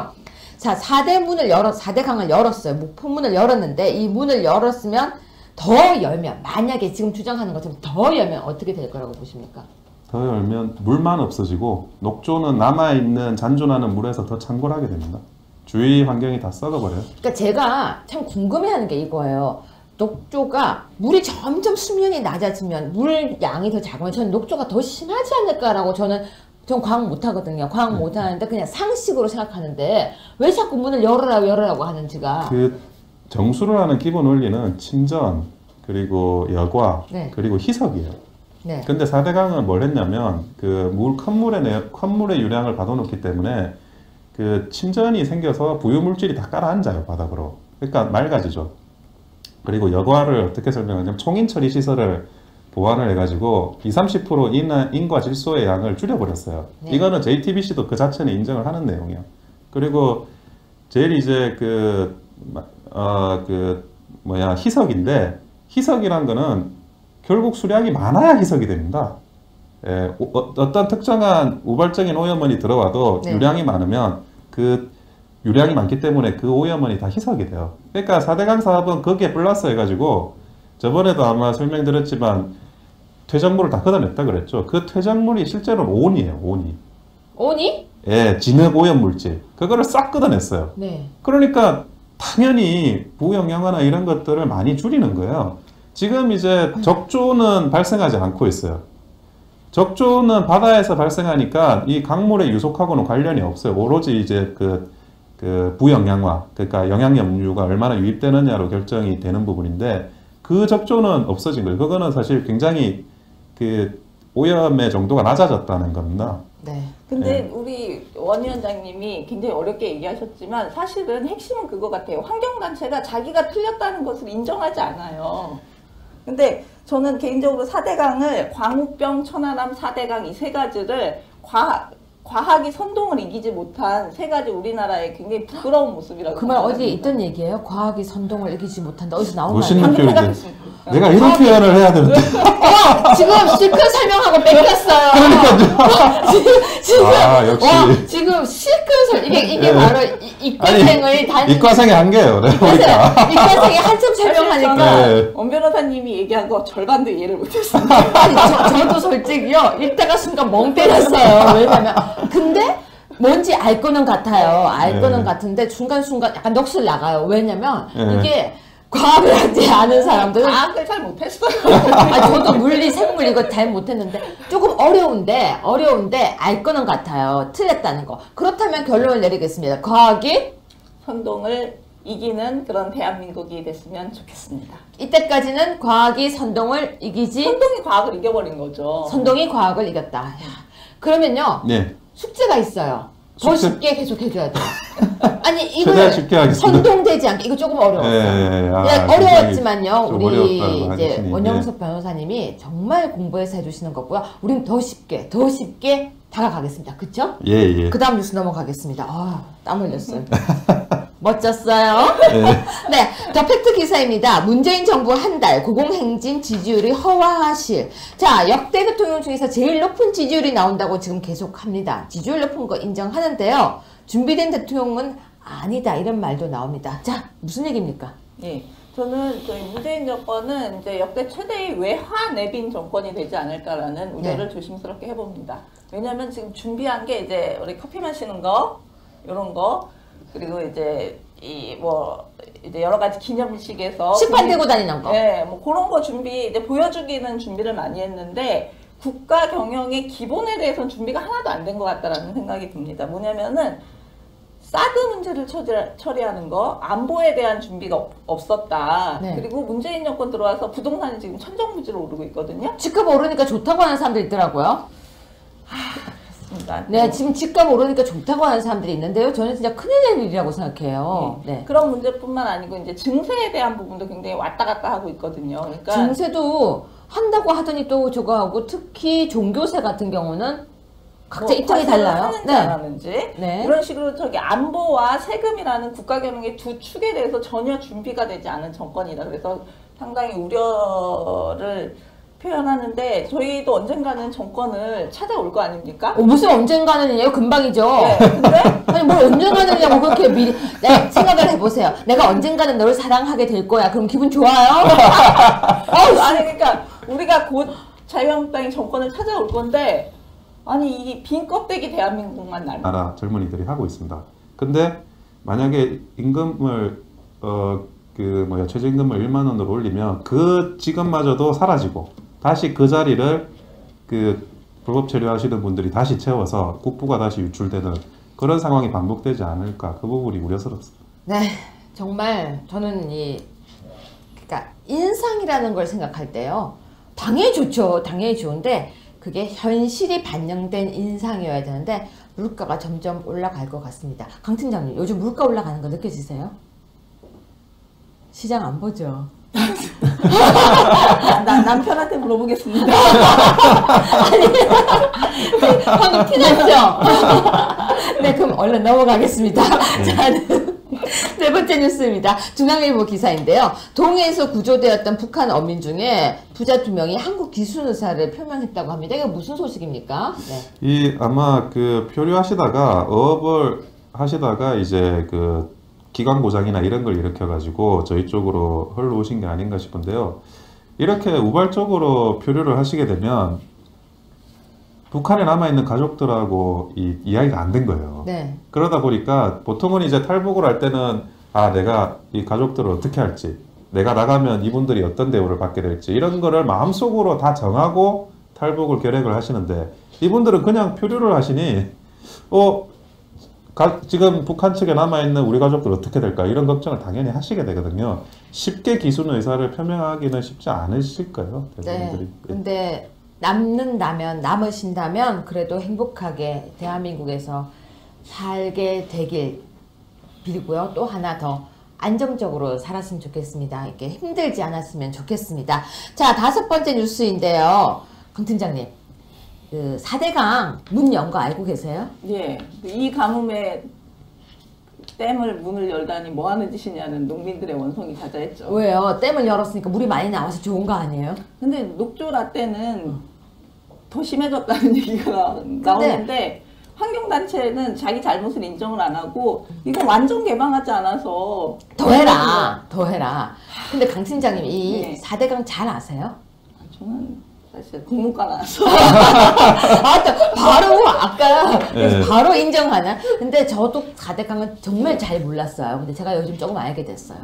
Speaker 1: 자, 4대 강을 열었어요. 목포문을 열었는데 이 문을 열었으면 더 열면 만약에 지금 주장하는 것처럼 더 열면 어떻게 될 거라고 보십니까?
Speaker 3: 더 열면 물만 없어지고 녹조는 남아있는 잔존하는 물에서 더 창궐하게 됩니다. 주위 환경이 다 썩어버려요.
Speaker 1: 그러니까 제가 참 궁금해하는 게 이거예요. 녹조가 물이 점점 수면이 낮아지면 물 양이 더 작으면 저는 녹조가 더 심하지 않을까라고 전 과학 못하거든요. 과학 못하는데 그냥 상식으로 생각하는데 왜 자꾸 문을 열으라고 하는지가
Speaker 3: 그 정수를 하는 기본 원리는 침전 그리고 여과
Speaker 1: 네.
Speaker 3: 그리고 희석이에요.
Speaker 1: 네.
Speaker 3: 근데 4대강은 뭘 했냐면 그 컵물의 유량을 받아놓기 때문에 그 침전이 생겨서 부유물질이 다 깔아앉아요 바닥으로. 그러니까 맑아지죠. 그리고 여과를 어떻게 설명하냐면 총인 처리 시설을 보완을 해가지고 20-30% 인과 질소의 양을 줄여버렸어요.
Speaker 1: 네.
Speaker 3: 이거는 JTBC도 그 자체는 인정을 하는 내용이에요. 그리고 제일 이제 희석인데 희석이란 거는 결국 수량이 많아야 희석이 됩니다. 어떤 특정한 우발적인 오염원이 들어와도
Speaker 1: 네.
Speaker 3: 유량이 많으면 그 유량이 많기 때문에 그 오염원이 다 희석이 돼요. 그러니까 4대강 사업은 거기에 플러스 해가지고 저번에도 아마 설명드렸지만 퇴적물을 다 걷어냈다 그랬죠. 그 퇴적물이 실제로는 온이에요. 온이?
Speaker 1: 오니?
Speaker 3: 예, 진흙 오염 물질. 그거를 싹 걷어냈어요.
Speaker 1: 네.
Speaker 3: 그러니까 당연히 부영양화나 이런 것들을 많이 줄이는 거예요. 지금 이제 적조는 발생하지 않고 있어요. 적조는 바다에서 발생하니까 이 강물의 유속하고는 관련이 없어요. 오로지 이제 그 부영양화, 그러니까 영양염류가 얼마나 유입되느냐로 결정이 되는 부분인데 그 적조는 없어진 거예요. 그거는 사실 굉장히 그 오염의 정도가 낮아졌다는 겁니다.
Speaker 1: 네.
Speaker 2: 근데 우리 원 위원장님이 굉장히 어렵게 얘기하셨지만 사실은 핵심은 그거 같아요. 환경단체가 자기가 틀렸다는 것을 인정하지 않아요. 근데 저는 개인적으로 4대강을 광우병, 천안함, 4대강 이 세 가지를 과학이 선동을 이기지 못한 세 가지 우리나라의 굉장히 부끄러운 모습이라고
Speaker 1: 그 말 어디에
Speaker 2: 생각합니다.
Speaker 1: 있던 얘기예요? 과학이 선동을 이기지 못한다. 어디서 나온
Speaker 3: 멋있는
Speaker 1: 말이에요?
Speaker 3: 표현인데 내가 이런 표현을 해야 되는데
Speaker 1: 지금 실컷 설명하고 뺏겼어요. 지금
Speaker 3: 아, 역시.
Speaker 1: 지금 실컷 이게
Speaker 3: 네.
Speaker 1: 바로 이과생의
Speaker 3: 이과생의 한계예요. 내가 보니까.
Speaker 1: 이과생이 한참 설명하니까
Speaker 3: 네.
Speaker 2: 원 변호사님이 얘기한 거 절반도 이해를 못했습니다.
Speaker 1: 아니 저도 솔직히요 읽다가 순간 멍 때렸어요. 왜냐면 근데 뭔지 알 거는 같아요. 알
Speaker 3: 네.
Speaker 1: 거는 같은데 순간순간 약간 넋을 나가요. 왜냐면
Speaker 3: 네.
Speaker 1: 이게 과학을 하지 않은 사람들은
Speaker 2: 과학을 잘 못했어요.
Speaker 1: 저도 물리, 생물 이거 잘 못했는데 조금 어려운데 알 거는 같아요. 틀렸다는 거. 그렇다면 결론을 내리겠습니다. 과학이
Speaker 2: 선동을 이기는 그런 대한민국이 됐으면 좋겠습니다.
Speaker 1: 이때까지는 과학이 선동을 이기지
Speaker 2: 선동이 과학을 이겨버린 거죠.
Speaker 1: 선동이 과학을 이겼다. 야, 그러면요
Speaker 3: 네.
Speaker 1: 숙제가 있어요. 더
Speaker 3: 숙제?
Speaker 1: 쉽게 계속 해줘야 돼요. 아니
Speaker 3: 최대한
Speaker 1: 이걸
Speaker 3: 쉽게 하겠습니다.
Speaker 1: 선동되지 않게 이거 조금 어려웠어요.
Speaker 3: 아,
Speaker 1: 어려웠지만요.
Speaker 3: 좀
Speaker 1: 우리
Speaker 3: 어려웠다고
Speaker 1: 이제
Speaker 3: 하시니,
Speaker 1: 원영석 변호사님이 정말 공부해서 해주시는 거고요. 우린 더 쉽게 다가가겠습니다. 그쵸?
Speaker 3: 예, 예.
Speaker 1: 그 다음 뉴스 넘어가겠습니다. 땀 흘렸어요. 멋졌어요?
Speaker 3: 예.
Speaker 1: 네, 더 팩트 기사입니다. 문재인 정부 한 달 고공행진 지지율이 허와하실. 자, 역대 대통령 중에서 제일 높은 지지율이 나온다고 지금 계속 합니다. 지지율 높은 거 인정하는데요. 준비된 대통령은 아니다. 이런 말도 나옵니다. 자, 무슨 얘기입니까?
Speaker 2: 예. 저는 저희 문재인 정권은 이제 역대 최대의 외화 내빈 정권이 되지 않을까라는 우려를 조심스럽게 해봅니다. 왜냐하면 지금 준비한 게 이제 우리 커피 마시는 거, 이런 거, 그리고 이제 이제 여러 가지 기념식에서
Speaker 1: 식판 들고 다니는 거.
Speaker 2: 네, 뭐 그런 거 이제 보여주기는 준비를 많이 했는데 국가 경영의 기본에 대해서는 준비가 하나도 안 된 것 같다라는 생각이 듭니다. 뭐냐면은 사드 문제를 처리하는 거, 안보에 대한 준비가 없었다.
Speaker 1: 네.
Speaker 2: 그리고 문재인 정권 들어와서 부동산이 지금 천정부지로 오르고 있거든요.
Speaker 1: 집값 오르니까 좋다고 하는 사람들 있더라고요.
Speaker 2: 그렇습니다.
Speaker 1: 네, 지금 집값 오르니까 좋다고 하는 사람들이 있는데요. 저는 진짜 큰일 날 일이라고 생각해요. 네.
Speaker 2: 그런 문제뿐만 아니고 이제 증세에 대한 부분도 굉장히 왔다 갔다 하고 있거든요. 그러니까
Speaker 1: 증세도 한다고 하더니 또 저거 하고 특히 종교세 같은 경우는 각자 입장이 달라요.
Speaker 2: 하는지 안 하는지
Speaker 1: 네.
Speaker 2: 이런 식으로 저기 안보와 세금이라는 국가 경영의 두 축에 대해서 전혀 준비가 되지 않은 정권이다. 그래서 상당히 우려를 표현하는데 저희도 언젠가는 정권을 찾아올 거 아닙니까?
Speaker 1: 무슨 언젠가는요? 금방이죠.
Speaker 2: 네, 근데
Speaker 1: 아니 뭘 언젠가는냐고 그렇게 미리 생각을 해보세요. 내가 언젠가는 너를 사랑하게 될 거야. 그럼 기분 좋아요?
Speaker 2: 아니 그러니까 우리가 곧 자유한국당이 정권을 찾아올 건데 아니 이 빈 껍데기 대한민국만 남아.
Speaker 3: 나라 젊은이들이 하고 있습니다. 근데 만약에 임금을 최저임금을 1만 원으로 올리면 그 직업마저도 사라지고 다시 그 자리를 그 불법 체류하시는 분들이 다시 채워서 국부가 다시 유출되는 그런 상황이 반복되지 않을까 그 부분이 우려스럽습니다.
Speaker 1: 네, 정말 저는 그러니까 인상이라는 걸 생각할 때요. 당연히 좋죠. 당연히 좋은데 그게 현실이 반영된 인상이어야 되는데 물가가 점점 올라갈 것 같습니다. 강 팀장님, 요즘 물가 올라가는 거 느껴지세요? 시장 안 보죠?
Speaker 2: 남편한테 물어보겠습니다.
Speaker 1: 방금 티났죠? 네, 그럼 얼른 넘어가겠습니다. 자, 네 번째 뉴스입니다. 중앙일보 기사인데요. 동해에서 구조되었던 북한 어민 중에 부자 2명이 한국 기순 의사를 표명했다고 합니다. 이게 무슨 소식입니까? 네.
Speaker 3: 아마 표류하시다가 어업을 하시다가 이제 기관 고장이나 이런 걸 일으켜가지고 저희 쪽으로 흘러오신 게 아닌가 싶은데요. 이렇게 우발적으로 표류를 하시게 되면 북한에 남아있는 가족들하고 이야기가 안 된 거예요.
Speaker 1: 네.
Speaker 3: 그러다 보니까 보통은 이제 탈북을 할 때는 아, 내가 이 가족들을 어떻게 할지, 내가 나가면 이분들이 어떤 대우를 받게 될지 이런 거를 마음속으로 다 정하고 탈북을 계획을 하시는데 이분들은 그냥 표류를 하시니 지금 북한 측에 남아있는 우리 가족들 어떻게 될까 이런 걱정을 당연히 하시게 되거든요. 쉽게 기순 의사를 표명하기는 쉽지 않으실 거예요. 대부분들이.
Speaker 1: 네. 근데 남으신다면 그래도 행복하게 대한민국에서 살게 되길 빌고요. 또 하나 더 안정적으로 살았으면 좋겠습니다. 이렇게 힘들지 않았으면 좋겠습니다. 자, 5번째 뉴스인데요. 강 팀장님, 그 4대강 문 연 거 알고 계세요?
Speaker 2: 예. 이 가뭄에 댐을 문을 열다니 뭐 하는 짓이냐는 농민들의 원성이 자자했죠.
Speaker 1: 왜요? 댐을 열었으니까 물이 많이 나와서 좋은 거 아니에요?
Speaker 2: 근데 녹조라 때는 더 심해졌다는 얘기가 나오는데 환경단체는 자기 잘못을 인정을 안 하고 이거 완전 개방하지 않아서
Speaker 1: 더 해라. 근데 강 팀장님 이
Speaker 2: 네.
Speaker 1: 4대강 잘 아세요?
Speaker 2: 저는 사실 국문과 나와서
Speaker 1: 바로 아까
Speaker 3: 네.
Speaker 1: 바로 인정하나? 근데 저도 4대강은 정말 잘 몰랐어요. 근데 제가 요즘 조금 알게 됐어요.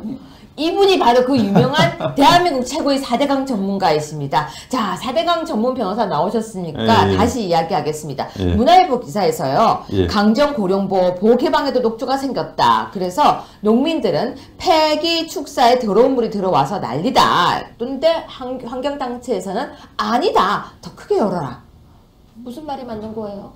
Speaker 1: 이분이 바로 그 유명한 대한민국 최고의 4대강 전문가이십니다. 자, 4대강 전문 변호사 나오셨으니까
Speaker 3: 예.
Speaker 1: 다시 이야기하겠습니다.
Speaker 3: 예.
Speaker 1: 문화일보 기사에서요.
Speaker 3: 예.
Speaker 1: 강정 고령보 보개방에도 녹조가 생겼다. 그래서 농민들은 폐기 축사에 더러운 물이 들어와서 난리다. 근데 환경단체에서는 아니다. 더 크게 열어라. 무슨 말이 맞는 거예요?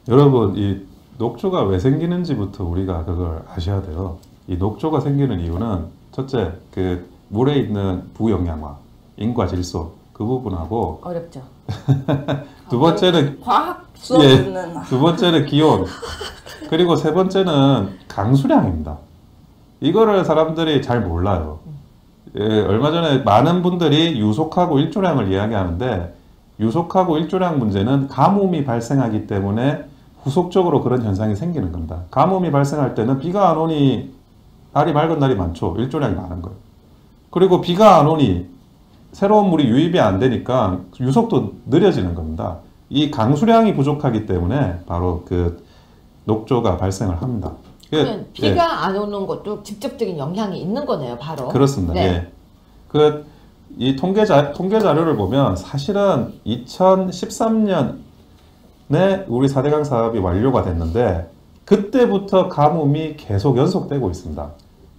Speaker 3: 여러분, 이 녹조가 왜 생기는지부터 우리가 그걸 아셔야 돼요. 이 녹조가 생기는 이유는 첫째, 그 물에 있는 부영양화, 인과 질소 그 부분하고
Speaker 1: 어렵죠.
Speaker 3: 두 번째는
Speaker 2: 과학 수업
Speaker 3: 예,
Speaker 2: 듣는
Speaker 3: 두 번째는 기온, 그리고 세 번째는 강수량입니다. 이거를 사람들이 잘 몰라요. 예, 얼마 전에 많은 분들이 유속하고 일조량을 이야기하는데 유속하고 일조량 문제는 가뭄이 발생하기 때문에 후속적으로 그런 현상이 생기는 겁니다. 가뭄이 발생할 때는 비가 안 오니 날이 맑은 날이 많죠. 일조량이 많은 거예요. 그리고 비가 안 오니 새로운 물이 유입이 안 되니까 유속도 느려지는 겁니다. 이 강수량이 부족하기 때문에 바로 그 녹조가 발생을 합니다.
Speaker 1: 그러면
Speaker 3: 예,
Speaker 1: 비가 안 오는 것도 직접적인 영향이 있는 거네요, 바로.
Speaker 3: 그렇습니다.
Speaker 1: 네.
Speaker 3: 예. 이 통계 자료를 보면 사실은 2013년에 우리 4대강 사업이 완료가 됐는데 그때부터 가뭄이 계속 연속되고 있습니다.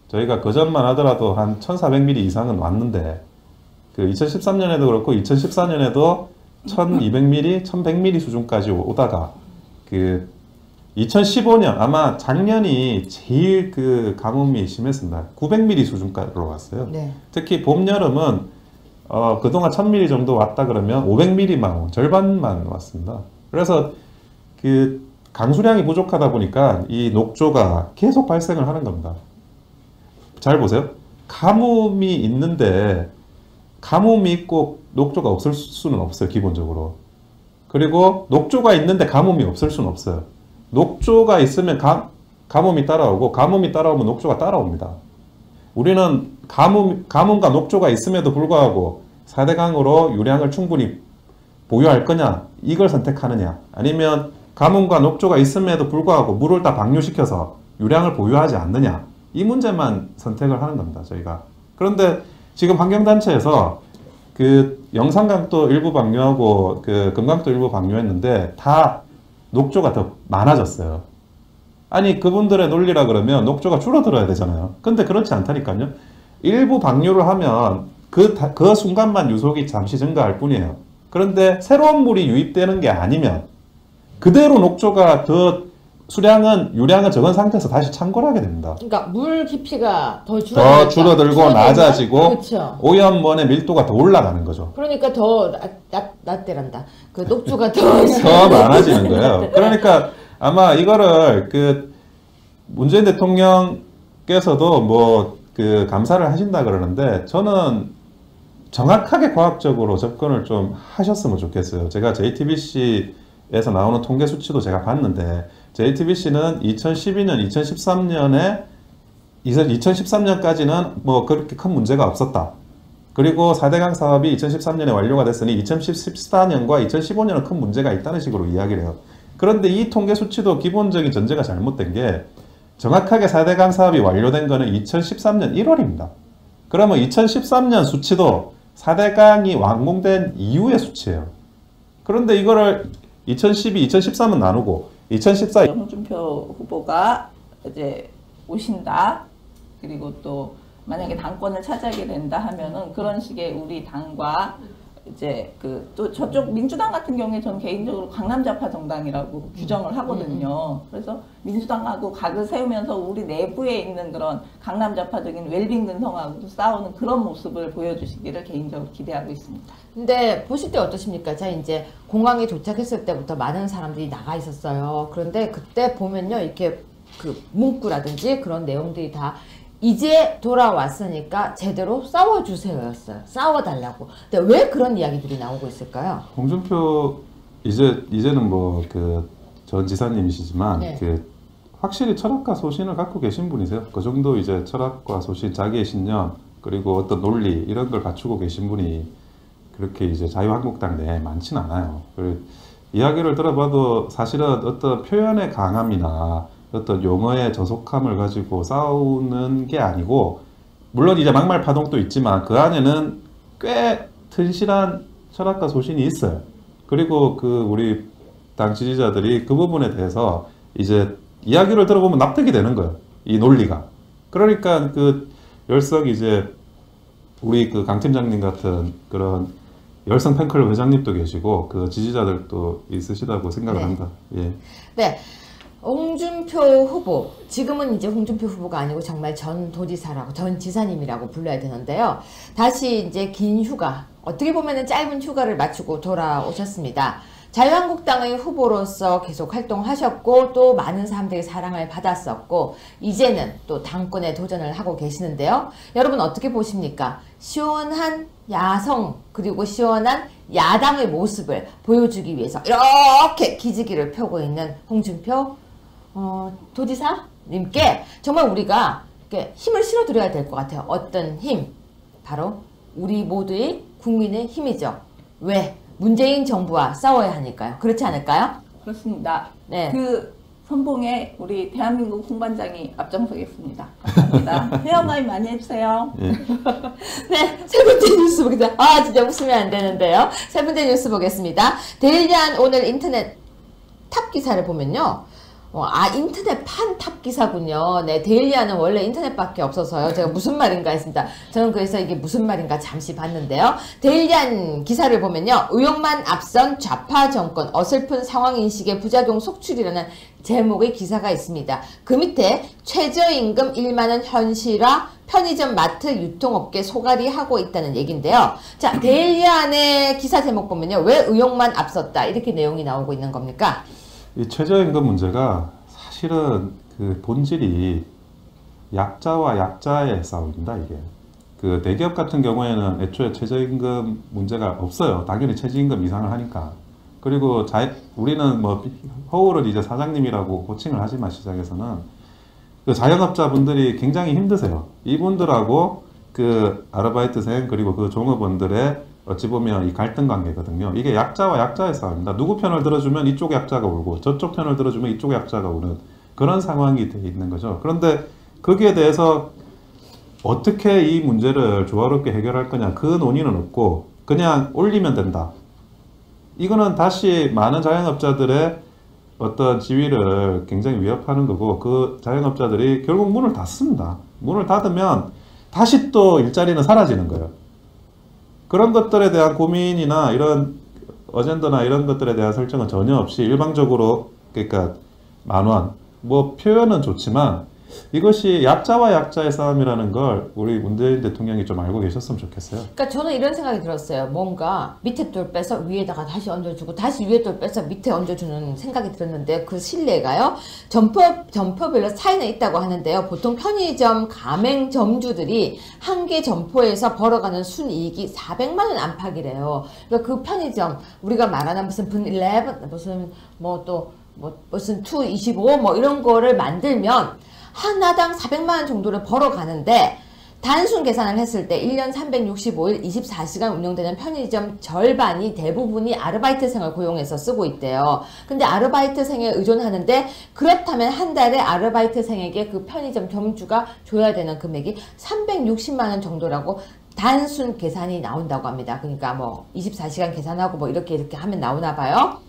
Speaker 3: 저희가 그전만 하더라도 한 1400mm 이상은 왔는데 그 2013년에도 그렇고 2014년에도 1200mm, 1100mm 수준까지 오다가 그 2015년 아마 작년이 제일 그 가뭄이 심했습니다. 900mm 수준까지 올라갔어요.
Speaker 1: 네.
Speaker 3: 특히 봄 여름은 그동안 1000mm 정도 왔다 그러면 500mm만 절반만 왔습니다. 그래서 그 강수량이 부족하다 보니까 이 녹조가 계속 발생을 하는 겁니다. 잘 보세요. 가뭄이 있는데 가뭄이 있고 녹조가 없을 수는 없어요. 기본적으로. 그리고 녹조가 있는데 가뭄이 없을 수는 없어요. 녹조가 있으면 가뭄이 따라오고 가뭄이 따라오면 녹조가 따라옵니다. 우리는 가뭄과 녹조가 있음에도 불구하고 4대강으로 유량을 충분히 보유할 거냐 이걸 선택하느냐 아니면 가뭄과 녹조가 있음에도 불구하고 물을 다 방류시켜서 유량을 보유하지 않느냐 이 문제만 선택을 하는 겁니다. 저희가. 그런데 지금 환경단체에서 그 영산강도 일부 방류하고 그 금강도 일부 방류했는데 다 녹조가 더 많아졌어요. 아니 그분들의 논리라 그러면 녹조가 줄어들어야 되잖아요. 근데 그렇지 않다니까요. 일부 방류를 하면 그 순간만 유속이 잠시 증가할 뿐이에요. 그런데 새로운 물이 유입되는 게 아니면 그대로 녹조가 유량은 적은 상태에서 다시 창고를 하게 됩니다.
Speaker 1: 그러니까 물 깊이가 더
Speaker 3: 줄어들고 낮아지고
Speaker 1: 그렇죠.
Speaker 3: 오염원의 밀도가 더 올라가는 거죠.
Speaker 1: 그러니까 더 낫대란다. 그 녹조가 더
Speaker 3: 더 많아지는 거예요. 그러니까 아마 이거를 그 문재인 대통령께서도 뭐 그 감사를 하신다 그러는데 저는 정확하게 과학적으로 접근을 좀 하셨으면 좋겠어요. 제가 JTBC에서 나오는 통계 수치도 제가 봤는데 JTBC는 2012년, 2013년까지는 뭐 그렇게 큰 문제가 없었다. 그리고 4대강 사업이 2013년에 완료가 됐으니 2014년과 2015년은 큰 문제가 있다는 식으로 이야기를 해요. 그런데 이 통계 수치도 기본적인 전제가 잘못된 게 정확하게 4대강 사업이 완료된 거는 2013년 1월입니다. 그러면 2013년 수치도 4대강이 완공된 이후의 수치예요. 그런데 이거를 2012, 2013은 나누고 2014
Speaker 2: 홍준표 후보가 이제 오신다. 그리고 또 만약에 당권을 차지하게 된다 하면은 그런 식의 우리 당과 이제 그 또 저쪽 민주당 같은 경우에 전 개인적으로 강남좌파 정당이라고 규정을 하거든요. 그래서 민주당하고 각을 세우면서 우리 내부에 있는 그런 강남좌파적인 웰빙 근성하고도 싸우는 그런 모습을 보여주시기를 개인적으로 기대하고 있습니다.
Speaker 1: 근데 보실 때 어떠십니까? 제가 이제 공항에 도착했을 때부터 많은 사람들이 나가 있었어요. 그런데 그때 보면요, 이렇게 그 문구라든지 그런 내용들이 다 이제 돌아왔으니까 제대로 싸워주세요였어요. 싸워달라고. 근데 왜 그런 이야기들이 나오고 있을까요?
Speaker 3: 홍준표 이제는 뭐 그 전 지사님이시지만
Speaker 1: 네.
Speaker 3: 그 확실히 철학과 소신을 갖고 계신 분이세요. 그 정도 이제 철학과 소신, 자기의 신념 그리고 어떤 논리 이런 걸 갖추고 계신 분이 그렇게 이제 자유한국당 내에 많진 않아요. 이야기를 들어봐도 사실은 어떤 표현의 강함이나 어떤 용어의 저속함을 가지고 싸우는 게 아니고, 물론 이제 막말 파동도 있지만 그 안에는 꽤 튼실한 철학과 소신이 있어요. 그리고 그 우리 당 지지자들이 그 부분에 대해서 이제 이야기를 들어보면 납득이 되는 거예요. 이 논리가. 그러니까 그 열성 이제 우리 그 강 팀장님 같은 그런 열성 팬클럽 회장님도 계시고 그 지지자들도 있으시다고 생각을
Speaker 1: 네.
Speaker 3: 합니다. 예.
Speaker 1: 네. 홍준표 후보, 지금은 이제 홍준표 후보가 아니고 정말 전 도지사라고, 전 지사님이라고 불러야 되는데요. 다시 이제 긴 휴가, 어떻게 보면은 짧은 휴가를 마치고 돌아오셨습니다. 자유한국당의 후보로서 계속 활동하셨고 또 많은 사람들의 사랑을 받았었고 이제는 또 당권에 도전을 하고 계시는데요. 여러분 어떻게 보십니까? 시원한 야성 그리고 시원한 야당의 모습을 보여주기 위해서 이렇게 기지개를 펴고 있는 홍준표 도지사님께 정말 우리가 이렇게 힘을 실어드려야 될 것 같아요. 어떤 힘? 바로 우리 모두의 국민의 힘이죠. 왜? 문재인 정부와 싸워야 하니까요. 그렇지 않을까요?
Speaker 2: 그렇습니다.
Speaker 1: 네.
Speaker 2: 그 선봉에 우리 대한민국 홍반장이 앞장서겠습니다. 감사합니다. 회원가입 많이 해주세요.
Speaker 3: 예.
Speaker 1: 네, 세 번째 뉴스 보겠습니다. 아, 진짜 웃으면 안 되는데요. 세 번째 뉴스 보겠습니다. 데일리안 오늘 인터넷 탑 기사를 보면요. 인터넷판 탑 기사군요. 네, 데일리안은 원래 인터넷밖에 없어서요. 제가 무슨 말인가 했습니다. 저는 그래서 이게 무슨 말인가 잠시 봤는데요. 데일리안 기사를 보면요. 의욕만 앞선 좌파 정권 어설픈 상황인식의 부작용 속출이라는 제목의 기사가 있습니다. 그 밑에 최저임금 1만원 현실화 편의점 마트 유통업계 소갈이 하고 있다는 얘기인데요. 자, 데일리안의 기사 제목 보면요. 왜 의욕만 앞섰다 이렇게 내용이 나오고 있는 겁니까?
Speaker 3: 이 최저임금 문제가 사실은 그 본질이 약자와 약자의 싸움입니다. 이게 그 대기업 같은 경우에는 애초에 최저임금 문제가 없어요. 당연히 최저임금 이상을 하니까. 그리고 우리는 뭐 허울을 이제 사장님이라고 호칭을 하지만 시장에서는 그 자영업자분들이 굉장히 힘드세요. 이분들하고 그 아르바이트생 그리고 그 종업원들의 어찌 보면 이 갈등 관계거든요. 이게 약자와 약자의 싸움입니다. 누구 편을 들어주면 이쪽 약자가 울고 저쪽 편을 들어주면 이쪽 약자가 우는 그런 상황이 돼 있는 거죠. 그런데 거기에 대해서 어떻게 이 문제를 조화롭게 해결할 거냐 그 논의는 없고 그냥 올리면 된다. 이거는 다시 많은 자영업자들의 어떤 지위를 굉장히 위협하는 거고 그 자영업자들이 결국 문을 닫습니다. 문을 닫으면 다시 또 일자리는 사라지는 거예요. 그런 것들에 대한 고민이나 이런 어젠더나 이런 것들에 대한 설정은 전혀 없이 일방적으로 그러니까 10,000원 뭐 표현은 좋지만 이것이 약자와 약자의 싸움이라는 걸 우리 문재인 대통령이 좀 알고 계셨으면 좋겠어요.
Speaker 1: 그러니까 저는 이런 생각이 들었어요. 뭔가 밑에 돌 빼서 위에다가 다시 얹어주고 다시 위에 돌 빼서 밑에 얹어주는 생각이 들었는데 그 신뢰가요. 점포별로 차이는 있다고 하는데요. 보통 편의점 가맹점주들이 한 개 점포에서 벌어가는 순이익이 400만 원 안팎이래요. 그러니까 그 편의점 우리가 말하는 무슨 분11 무슨 무슨 225 뭐 이런 거를 만들면 하나당 400만 원 정도를 벌어가는데 단순 계산을 했을 때 1년 365일 24시간 운영되는 편의점 절반이 대부분이 아르바이트생을 고용해서 쓰고 있대요. 근데 아르바이트생에 의존하는데 그렇다면 한 달에 아르바이트생에게 그 편의점 점주가 줘야 되는 금액이 360만 원 정도라고 단순 계산이 나온다고 합니다. 그러니까 뭐 24시간 계산하고 뭐 이렇게 하면 나오나 봐요.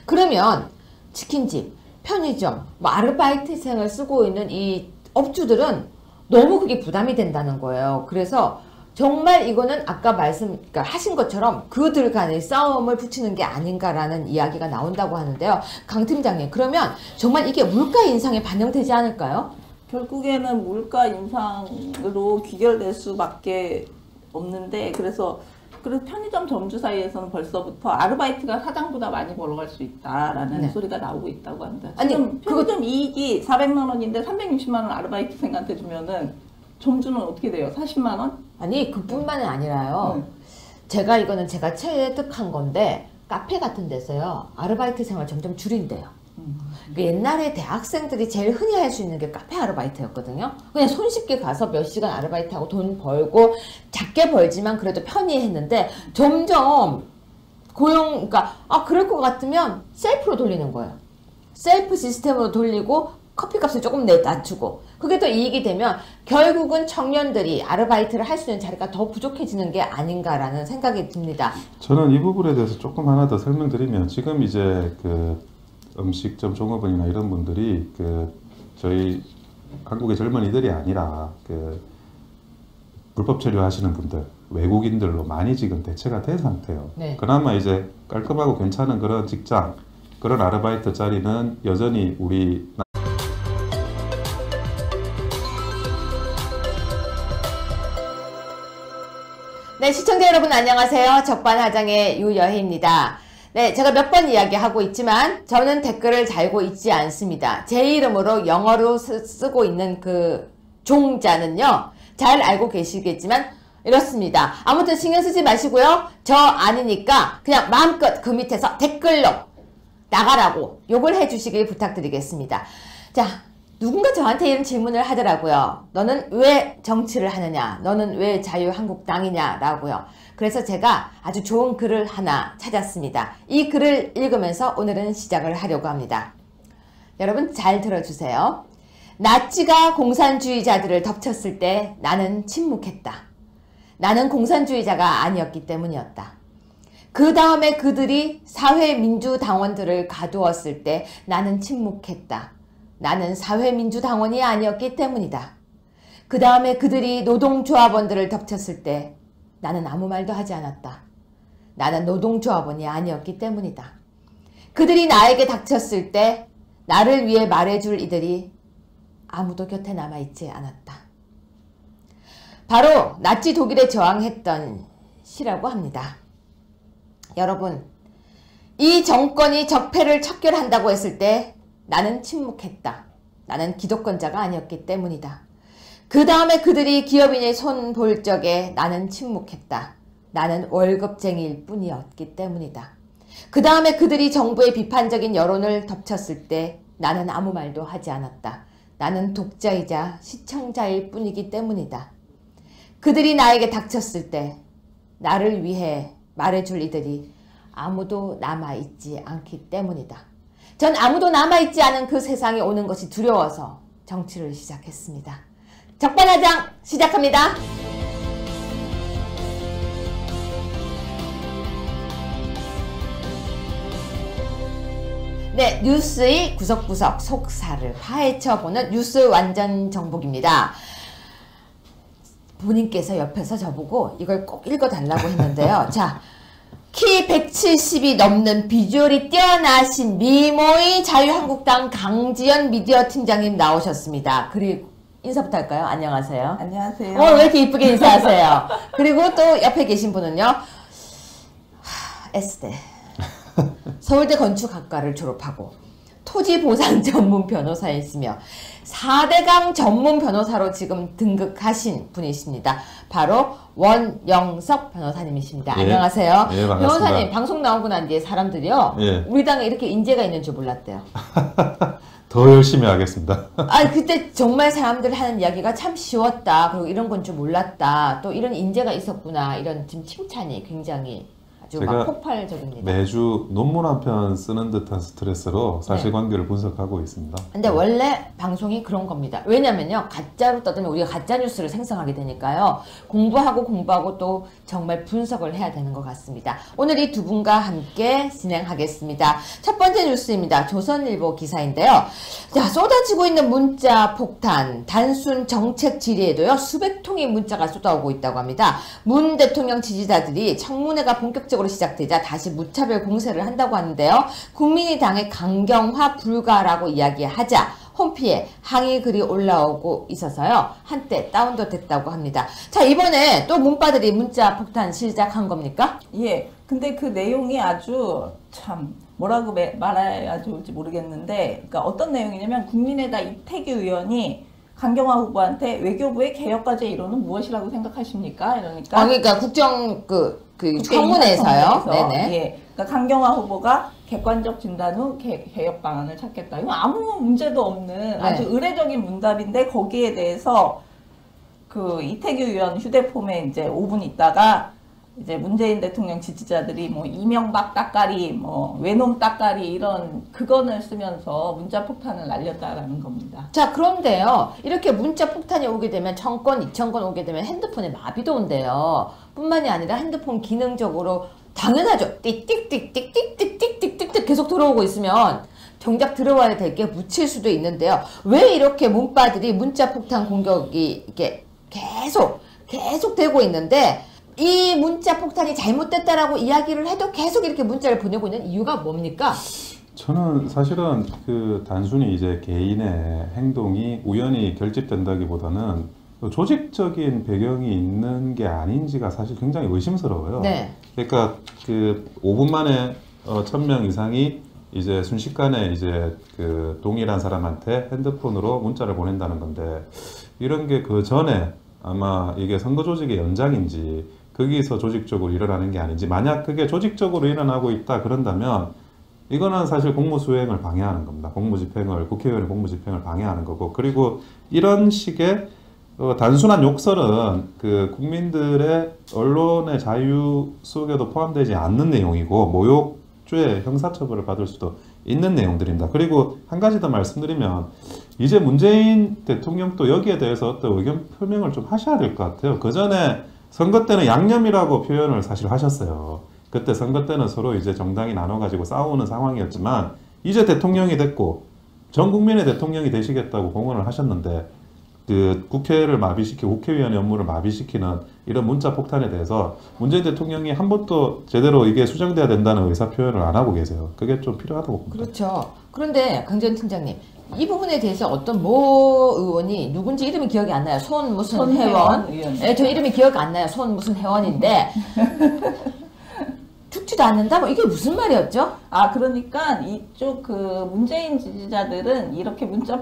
Speaker 1: 그러면 치킨집, 편의점, 뭐 아르바이트생을 쓰고 있는 이 업주들은 너무 그게 부담이 된다는 거예요. 그래서 정말 이거는 아까 그러니까 하신 것처럼 그들 간의 싸움을 붙이는 게 아닌가라는 이야기가 나온다고 하는데요. 강 팀장님, 그러면 정말 이게 물가 인상에 반영되지 않을까요?
Speaker 2: 결국에는 물가 인상으로 귀결될 수밖에 없는데, 그래서 편의점 점주 사이에서는 벌써부터 아르바이트가 사장보다 많이 벌어갈 수 있다라는
Speaker 1: 네.
Speaker 2: 소리가 나오고 있다고 합니다.
Speaker 1: 아니,
Speaker 2: 지금 편의점 이익이 400만 원인데 360만 원 아르바이트생한테 주면은 점주는 어떻게 돼요? 40만 원?
Speaker 1: 아니, 그뿐만이 아니라요. 이거는 제가 체득한 건데 카페 같은 데서요. 아르바이트생을 점점 줄인대요. 그 옛날에 대학생들이 제일 흔히 할 수 있는 게 카페 아르바이트였거든요. 그냥 손쉽게 가서 몇 시간 아르바이트하고 돈 벌고 작게 벌지만 그래도 편히 했는데 점점 그러니까 그럴 것 같으면 셀프로 돌리는 거예요. 셀프 시스템으로 돌리고 커피값을 조금 낮추고 그게 더 이익이 되면 결국은 청년들이 아르바이트를 할 수 있는 자리가 더 부족해지는 게 아닌가라는 생각이 듭니다.
Speaker 3: 저는 이 부분에 대해서 조금 하나 더 설명드리면 지금 이제 그 음식점 종업원이나 이런 분들이 저희 한국의 젊은이들이 아니라 불법 체류하시는 분들, 외국인들로 많이 지금 대체가 된 상태예요.
Speaker 1: 네.
Speaker 3: 그나마 이제 깔끔하고 괜찮은 그런 직장, 그런 아르바이트 자리는 여전히 우리
Speaker 1: 네, 시청자 여러분 안녕하세요. 적반하장의 유여희입니다. 네, 제가 몇 번 이야기하고 있지만 저는 댓글을 달고 있지 않습니다. 제 이름으로 영어로 쓰고 있는 그 종자는요. 잘 알고 계시겠지만 이렇습니다. 아무튼 신경 쓰지 마시고요. 저 아니니까 그냥 마음껏 그 밑에서 댓글로 나가라고 욕을 해주시길 부탁드리겠습니다. 자, 누군가 저한테 이런 질문을 하더라고요. 너는 왜 정치를 하느냐? 너는 왜 자유한국당이냐? 라고요. 그래서 제가 아주 좋은 글을 하나 찾았습니다. 이 글을 읽으면서 오늘은 시작을 하려고 합니다. 여러분 잘 들어주세요. 나치가 공산주의자들을 덮쳤을 때 나는 침묵했다. 나는 공산주의자가 아니었기 때문이었다. 그 다음에 그들이 사회민주당원들을 가두었을 때 나는 침묵했다. 나는 사회민주당원이 아니었기 때문이다. 그 다음에 그들이 노동조합원들을 덮쳤을 때 나는 아무 말도 하지 않았다. 나는 노동조합원이 아니었기 때문이다. 그들이 나에게 닥쳤을 때 나를 위해 말해줄 이들이 아무도 곁에 남아있지 않았다. 바로 나치 독일에 저항했던 시라고 합니다. 여러분, 이 정권이 적폐를 척결한다고 했을 때 나는 침묵했다. 나는 기득권자가 아니었기 때문이다. 그 다음에 그들이 기업인의 손 볼 적에 나는 침묵했다. 나는 월급쟁이일 뿐이었기 때문이다. 그 다음에 그들이 정부의 비판적인 여론을 덮쳤을 때 나는 아무 말도 하지 않았다. 나는 독자이자 시청자일 뿐이기 때문이다. 그들이 나에게 닥쳤을 때 나를 위해 말해줄 이들이 아무도 남아있지 않기 때문이다. 전 아무도 남아있지 않은 그 세상에 오는 것이 두려워서 정치를 시작했습니다. 적반하장 시작합니다. 네, 뉴스의 구석구석 속사를 파헤쳐보는 뉴스 완전 정복입니다. 본인께서 옆에서 저보고 이걸 꼭 읽어달라고 했는데요. 자, 키 170이 넘는 비주얼이 뛰어나신 미모의 자유한국당 강지연 미디어 팀장님 나오셨습니다. 그리고 인사부터 할까요? 안녕하세요.
Speaker 2: 안녕하세요.
Speaker 1: 왜 이렇게 이쁘게 인사하세요? 그리고 또 옆에 계신 분은요. S대. 서울대 건축학과를 졸업하고 토지보상 전문 변호사였으며 4대강 전문 변호사로 지금 등극하신 분이십니다. 바로 원영석 변호사님이십니다.
Speaker 3: 예.
Speaker 1: 안녕하세요.
Speaker 3: 예, 반갑습니다.
Speaker 1: 변호사님, 방송 나오고 난 뒤에 사람들이요.
Speaker 3: 예.
Speaker 1: 우리 당에 이렇게 인재가 있는 줄 몰랐대요.
Speaker 3: 더 열심히 하겠습니다.
Speaker 1: 그때 정말 사람들 하는 이야기가 참 쉬웠다. 그리고 이런 건 줄 몰랐다. 또 이런 인재가 있었구나. 이런 지금 칭찬이 굉장히 아주 막 폭발적입니다.
Speaker 3: 매주 논문 한 편 쓰는 듯한 스트레스로 사실관계를 분석하고 있습니다.
Speaker 1: 근데 원래 방송이 그런 겁니다. 왜냐면요, 가짜로 떠들면 우리가 가짜 뉴스를 생성하게 되니까요. 공부하고 또 정말 분석을 해야 되는 것 같습니다. 오늘 이 두 분과 함께 진행하겠습니다. 첫 번째 뉴스입니다. 조선일보 기사인데요. 자, 쏟아지고 있는 문자 폭탄, 단순 정책 질의에도요, 수백 통의 문자가 쏟아오고 있다고 합니다. 문 대통령 지지자들이 청문회가 본격적으로 시작되자 다시 무차별 공세를 한다고 하는데요. 국민의당의 강경화 불가라고 이야기하자 홈피에 항의 글이 올라오고 있어서요. 한때 다운도 됐다고 합니다. 자, 이번에 또 문바들이 문자 폭탄 시작한 겁니까?
Speaker 2: 예. 근데 그 내용이 아주 참 뭐라고 말해야 좋을지 모르겠는데, 그러니까 어떤 내용이냐면 국민의당 이태규 의원이 강경화 후보한테 외교부의 개혁과제 이론은 무엇이라고 생각하십니까? 이러니까
Speaker 1: 그러니까 국정 청문회에서요. 네네.
Speaker 2: 예. 그러니까 강경화 후보가 객관적 진단 후 개혁 방안을 찾겠다. 이거 아무 문제도 없는 아주 의례적인 문답인데, 거기에 대해서 그 이태규 의원 휴대폰에 이제 5분 있다가 이제 문재인 대통령 지지자들이 뭐 이명박 따까리, 뭐 외놈 따까리 이런 그건을 쓰면서 문자 폭탄을 날렸다라는 겁니다.
Speaker 1: 자, 그런데요, 이렇게 문자 폭탄이 오게 되면 1000건, 2000건 오게 되면 핸드폰에 마비도 온대요. 뿐만이 아니라 핸드폰 기능적으로 당연하죠. 띡띡띡띡띡띡띡띡띡 계속 들어오고 있으면 정작 들어와야 될 게 묻힐 수도 있는데요. 왜 이렇게 문바들이 문자 폭탄 공격이 이렇게 계속 되고 있는데, 이 문자 폭탄이 잘못됐다라고 이야기를 해도 계속 이렇게 문자를 보내고 있는 이유가 뭡니까?
Speaker 3: 저는 사실은 그 단순히 이제 개인의 행동이 우연히 결집된다기보다는 조직적인 배경이 있는 게 아닌지가 사실 굉장히 의심스러워요.
Speaker 1: 네.
Speaker 3: 그러니까 그 5분 만에 1000명 이상이 이제 순식간에 이제 그 동일한 사람한테 핸드폰으로 문자를 보낸다는 건데, 이런 게 그 전에 아마 이게 선거 조직의 연장인지 거기서 조직적으로 일어나는 게 아닌지, 만약 그게 조직적으로 일어나고 있다 그런다면 이거는 사실 공무수행을 방해하는 겁니다. 국회의원의 공무집행을 방해하는 거고, 그리고 이런 식의 단순한 욕설은 그 국민들의 언론의 자유 속에도 포함되지 않는 내용이고, 모욕죄 형사처벌을 받을 수도 있는 내용들입니다. 그리고 한 가지 더 말씀드리면, 이제 문재인 대통령도 여기에 대해서 어떤 의견 표명을 좀 하셔야 될 것 같아요. 그 전에 선거 때는 양념이라고 표현을 사실 하셨어요. 그때 선거 때는 서로 이제 정당이 나눠가지고 싸우는 상황이었지만, 이제 대통령이 됐고 전 국민의 대통령이 되시겠다고 공언을 하셨는데, 그 국회를 마비시키고 국회의원의 업무를 마비시키는 이런 문자 폭탄에 대해서 문재인 대통령이 한 번도 제대로 이게 수정돼야 된다는 의사 표현을 안 하고 계세요. 그게 좀 필요하다고 봅니다.
Speaker 1: 그렇죠. 그런데 강전 팀장님, 이 부분에 대해서 어떤 모 의원이 누군지 이름이 기억이 안 나요. 손 무슨 회원. 네, 저 이름이 기억 안 나요. 손 무슨 회원인데 죽지도 않는다? 뭐 이게 무슨 말이었죠?
Speaker 2: 그러니까 이쪽 그 문재인 지지자들은 이렇게 문자